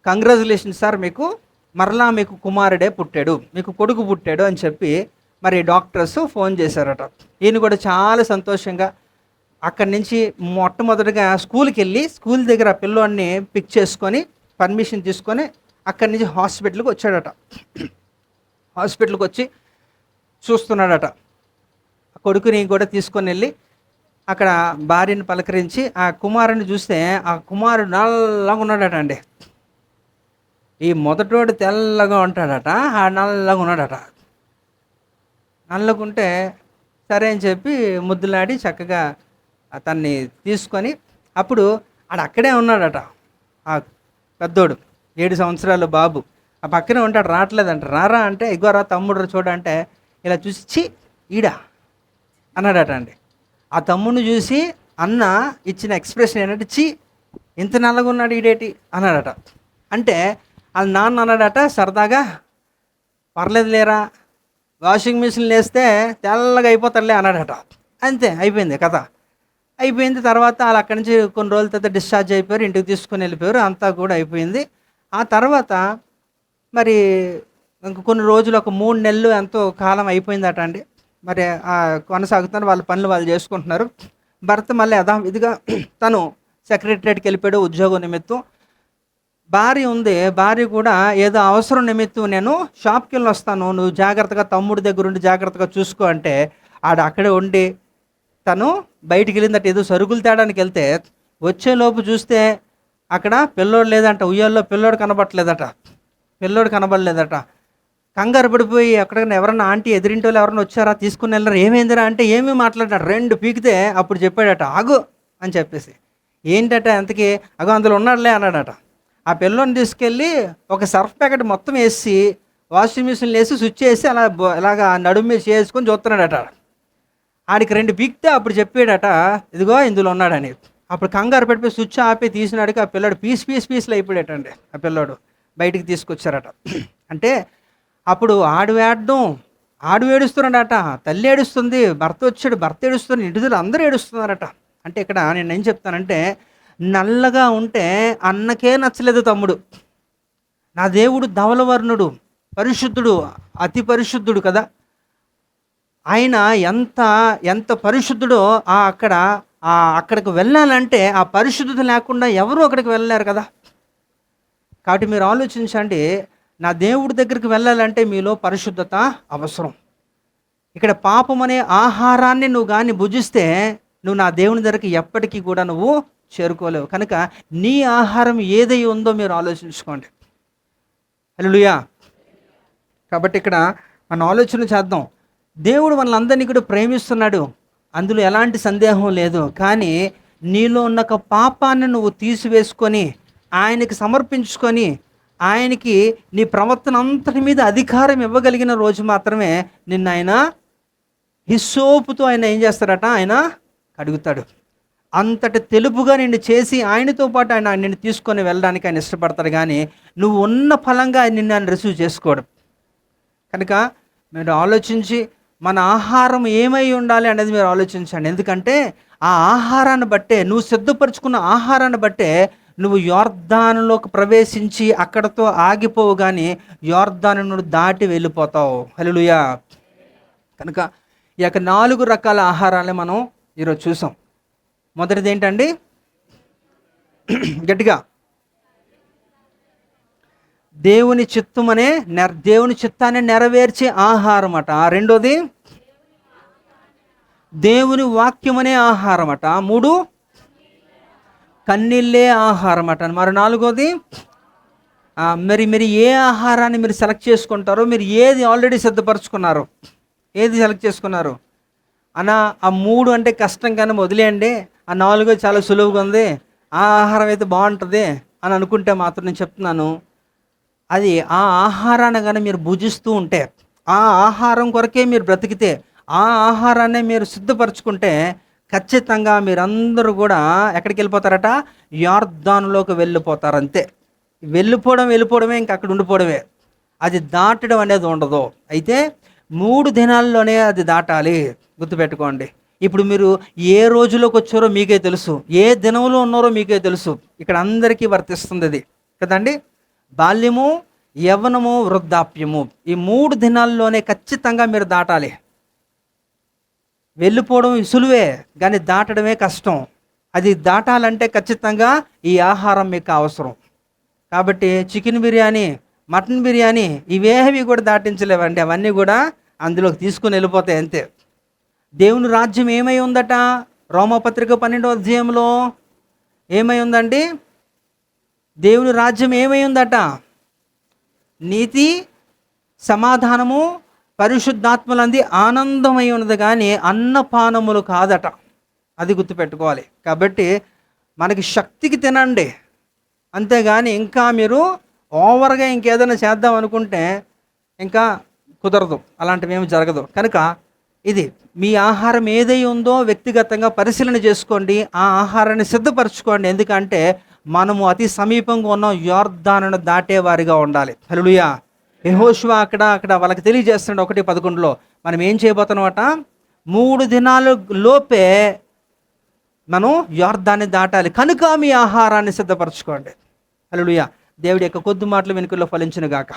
A: కంగ్రాచులేషన్స్ సార్, మీకు కుమారుడే పుట్టాడు, మీకు కొడుకు పుట్టాడు అని చెప్పి మరి డాక్టర్స్ ఫోన్ చేశారట. ఈయన కూడా చాలా సంతోషంగా అక్కడి నుంచి మొట్టమొదటిగా స్కూల్కి వెళ్ళి స్కూల్ దగ్గర పిల్లోడిని పిక్ చేసుకొని పర్మిషన్ తీసుకొని అక్కడి నుంచి హాస్పిటల్కి వచ్చాడట. హాస్పిటల్కి వచ్చి చూస్తున్నాడట. కొడుకుని కూడా తీసుకొని వెళ్ళి అక్కడ భార్యని పలకరించి ఆ కుమారుని చూస్తే ఆ కుమారుడు నల్లగా ఉన్నాడట అండి. ఈ మొదటోడు తెల్లగా ఉంటాడట, ఆ నల్లగా ఉన్నాడట. నల్లగుంటే సరే అని చెప్పి ముద్దులాడి చక్కగా అతన్ని తీసుకొని, అప్పుడు అక్కడే ఉన్నాడట ఆ పెద్దోడు 7 సంవత్సరాల బాబు. ఆ పక్కనే ఉంటాడు, రావట్లేదంట. రారా అంటే, ఇగోరా తమ్ముడు చూడంటే ఇలా చూసి ఈడా అన్నాడట అండి. ఆ తమ్ముడిని చూసి అన్న ఇచ్చిన ఎక్స్ప్రెషన్ ఏంటంటే, ఇంత నల్లగా ఉన్నాడు ఈడేటి అన్నాడట. అంటే వాళ్ళ నాన్న అన్నాడట సరదాగా, పర్లేదు లేరా, వాషింగ్ మిషన్ వేస్తే తెల్లగా అయిపోతాడులే అన్నాడట. అంతే, అయిపోయింది కథ. అయిపోయింది. తర్వాత వాళ్ళు అక్కడి నుంచి కొన్ని రోజుల తర్వాత డిశ్చార్జ్ అయిపోయారు, ఇంటికి తీసుకొని వెళ్ళిపోయారు, అంతా కూడా అయిపోయింది. ఆ తర్వాత మరి ఇంక కొన్ని రోజులు, ఒక 3 నెలలు ఎంతో కాలం అయిపోయిందట అండి. మరి కొనసాగుతున్నారు, వాళ్ళ పనులు వాళ్ళు చేసుకుంటున్నారు. భర్త మళ్ళీ యథావిధిగా తను సెక్రటరేట్కి వెళ్ళిపోయాడు ఉద్యోగం నిమిత్తం. భార్య ఉంది, భార్య కూడా ఏదో అవసరం నిమిత్తం నేను షాప్కి వెళ్ళి వస్తాను, నువ్వు జాగ్రత్తగా తమ్ముడి దగ్గర ఉండి జాగ్రత్తగా చూసుకో అంటే అక్కడే ఉండి తను బయటికి వెళ్ళిందట. ఏదో సరుకులు తేడానికి వెళ్తే వచ్చేలోపు చూస్తే అక్కడ పిల్లోడు లేదంట, ఉయ్యాల్లో పిల్లోడు కనబడలేదట. కంగారు పడిపోయి ఎక్కడికైనా ఎవరన్నా ఆంటీ ఎదిరింటి వాళ్ళు ఎవరన్నా వచ్చారా, తీసుకుని వెళ్ళారు, ఏమైందిరా అంటే ఏమీ మాట్లాడినాడు. 2 పీకితే అప్పుడు చెప్పాడట ఆగు అని చెప్పేసి. ఏంటట అంతకీ, అగో అందులో ఉన్నాడులే అన్నాడట. ఆ పిల్లోని తీసుకెళ్ళి ఒక సర్ఫ్ ప్యాకెట్ మొత్తం వేసి వాషింగ్ మిషన్లో వేసి స్విచ్ వేసి అలాగా నడుము మీద చేసుకొని చూస్తున్నాడట. ఆడికి 2 పీకితే అప్పుడు చెప్పాడట, ఇదిగో ఇందులో ఉన్నాడని. అప్పుడు కంగారు పడిపోయి స్విచ్ ఆపి తీసినాడికి ఆ పిల్లాడు పీసులు అయిపోయాడటండి. ఆ పిల్లాడు బయటికి తీసుకొచ్చారట. అంటే అప్పుడు ఆడు ఏడుస్తున్నాడట, తల్లి ఏడుస్తుంది, భర్త ఏడుస్తుంది, ఇంటి దగ్గర అందరూ ఏడుస్తున్నారట. అంటే ఇక్కడ నేను ఏం చెప్తానంటే, నల్లగా ఉంటే అన్నకే నచ్చలేదు తమ్ముడు. నా దేవుడు ధవలవర్ణుడు, పరిశుద్ధుడు, అతి పరిశుద్ధుడు కదా. ఆయన ఎంత పరిశుద్ధుడో అక్కడికి వెళ్ళాలంటే ఆ పరిశుద్ధత లేకుండా ఎవరు అక్కడికి వెళ్ళలేరు కదా. కాబట్టి మీరు ఆలోచించండి, నా దేవుడి దగ్గరికి వెళ్ళాలంటే మీలో పరిశుద్ధత అవసరం. ఇక్కడ పాపం అనే ఆహారాన్ని నువ్వు కానీ భుజిస్తే నువ్వు నా దేవుని దగ్గరికి ఎప్పటికీ కూడా నువ్వు చేరుకోలేవు. కనుక నీ ఆహారం ఏదై ఉందో మీరు ఆలోచించుకోండి. హల్లెలూయా. కాబట్టి ఇక్కడ మన ఆలోచన చేద్దాం. దేవుడు మనల్ని కూడా ప్రేమిస్తున్నాడు, అందులో ఎలాంటి సందేహం లేదు. కానీ నీలో ఉన్న ఒక పాపాన్ని నువ్వు తీసివేసుకొని ఆయనకి సమర్పించుకొని ఆయనకి నీ ప్రవర్తన అంతటి మీద అధికారం ఇవ్వగలిగిన రోజు మాత్రమే నిన్ను ఆయన హిస్సోపుతో ఆయన ఏం చేస్తాడట, ఆయన కడుగుతాడు. అంతటి తెలుపుగా నిన్ను చేసి ఆయనతో పాటు ఆయన నిన్ను తీసుకొని వెళ్ళడానికి ఆయన ఇష్టపడతాడు. కానీ నువ్వు ఉన్న ఫలంగా నిన్ను ఆయన రిసీవ్ చేసుకోవడం. కనుక మీరు ఆలోచించి మన ఆహారం ఏమై ఉండాలి అనేది మీరు ఆలోచించండి. ఎందుకంటే ఆ ఆహారాన్ని బట్టే, నువ్వు సిద్ధపరచుకున్న ఆహారాన్ని బట్టే నువ్వు యోర్దానులోకి ప్రవేశించి అక్కడతో ఆగిపోవు, కానీ యోర్దాను దాటి వెళ్ళిపోతావు. హల్లెలూయా. కనుక ఈ యొక్క 4 రకాల ఆహారాలని మనం ఈరోజు చూసాం. మొదటిది ఏంటండి? గట్టిగా, దేవుని చిత్తమనే దేవుని చిత్తాన్ని నెరవేర్చే ఆహారం అట. రెండోది దేవుని వాక్యమనే ఆహారం అట. 3 కన్నీళ్ళే ఆహారం అట. మరి 4వది మీరు ఏ ఆహారాన్ని మీరు సెలెక్ట్ చేసుకుంటారో, మీరు ఏది ఆల్రెడీ సిద్ధపరచుకున్నారు, ఏది సెలెక్ట్ చేసుకున్నారు అన్న. ఆ 3 అంటే కష్టం, కానీ వదిలేయండి. ఆ 4 చాలా సులువుగా ఉంది, ఆ ఆహారం అయితే బాగుంటుంది అని అనుకుంటే మాత్రం నేను చెప్తున్నాను, అది ఆ ఆహారాన్ని కానీ మీరు భుజిస్తూ ఉంటే, ఆ ఆహారం కొరకే మీరు బ్రతికితే, ఆ ఆహారాన్ని మీరు సిద్ధపరచుకుంటే ఖచ్చితంగా మీరందరూ కూడా ఎక్కడికి వెళ్ళిపోతారట? యోర్దానులోకి వెళ్ళిపోతారు. అంతే. వెళ్ళిపోవడమే, ఇంక అక్కడ ఉండిపోవడమే. అది దాటడం అనేది ఉండదు. అయితే 3 దినాల్లోనే అది దాటాలి. గుర్తుపెట్టుకోండి. ఇప్పుడు మీరు ఏ రోజులోకి వచ్చారో మీకే తెలుసు, ఏ దినంలో ఉన్నారో మీకే తెలుసు. ఇక్కడ అందరికీ వర్తిస్తుంది అది కదండి. బాల్యము, యవ్వనము, వృద్ధాప్యము, ఈ 3 దినాల్లోనే ఖచ్చితంగా మీరు దాటాలి. వెళ్ళిపోవడం సులువే, కానీ దాటడమే కష్టం. అది దాటాలంటే ఖచ్చితంగా ఈ ఆహారం మీకు అవసరం. కాబట్టి చికెన్ బిర్యానీ, మటన్ బిర్యానీ ఇవేవి కూడా దాటించలేవండి. అవన్నీ కూడా అందులోకి తీసుకుని వెళ్ళిపోతాయి అంతే. దేవుని రాజ్యం ఏమై ఉందట? రోమపత్రిక 12వ అధ్యాయంలో ఏమై ఉందండి? దేవుని రాజ్యం ఏమై ఉందట? నీతి, సమాధానము, పరిశుద్ధాత్మలంది ఆనందమై ఉన్నది, కానీ అన్నపానములు కాదట. అది గుర్తుపెట్టుకోవాలి. కాబట్టి మనకి శక్తికి తినండి, అంతేగాని ఇంకా మీరు ఓవర్గా ఇంకేదైనా చేద్దాం అనుకుంటే ఇంకా కుదరదు, అలాంటివి ఏమి జరగదు. కనుక ఇది మీ ఆహారం ఏదై ఉందో వ్యక్తిగతంగా పరిశీలన చేసుకోండి, ఆ ఆహారాన్ని సిద్ధపరచుకోండి. ఎందుకంటే మనము అతి సమీపంగా ఉన్న యోర్దానును దాటేవారిగా ఉండాలి. హల్లెలూయా. యెహోషువ అక్కడ వాళ్ళకి తెలియజేస్తున్నాడు 1:11లో మనం ఏం చేయబోతున్నామట? 3 దినాల లోపే మనం యోర్దాన్ని దాటాలి. కనుక మీ ఆహారాన్ని సిద్ధపరచుకోండి. హల్లెలూయా. దేవుడి యొక్క కొద్ది మాటలు వెనుకల్లో ఫలించును గాక.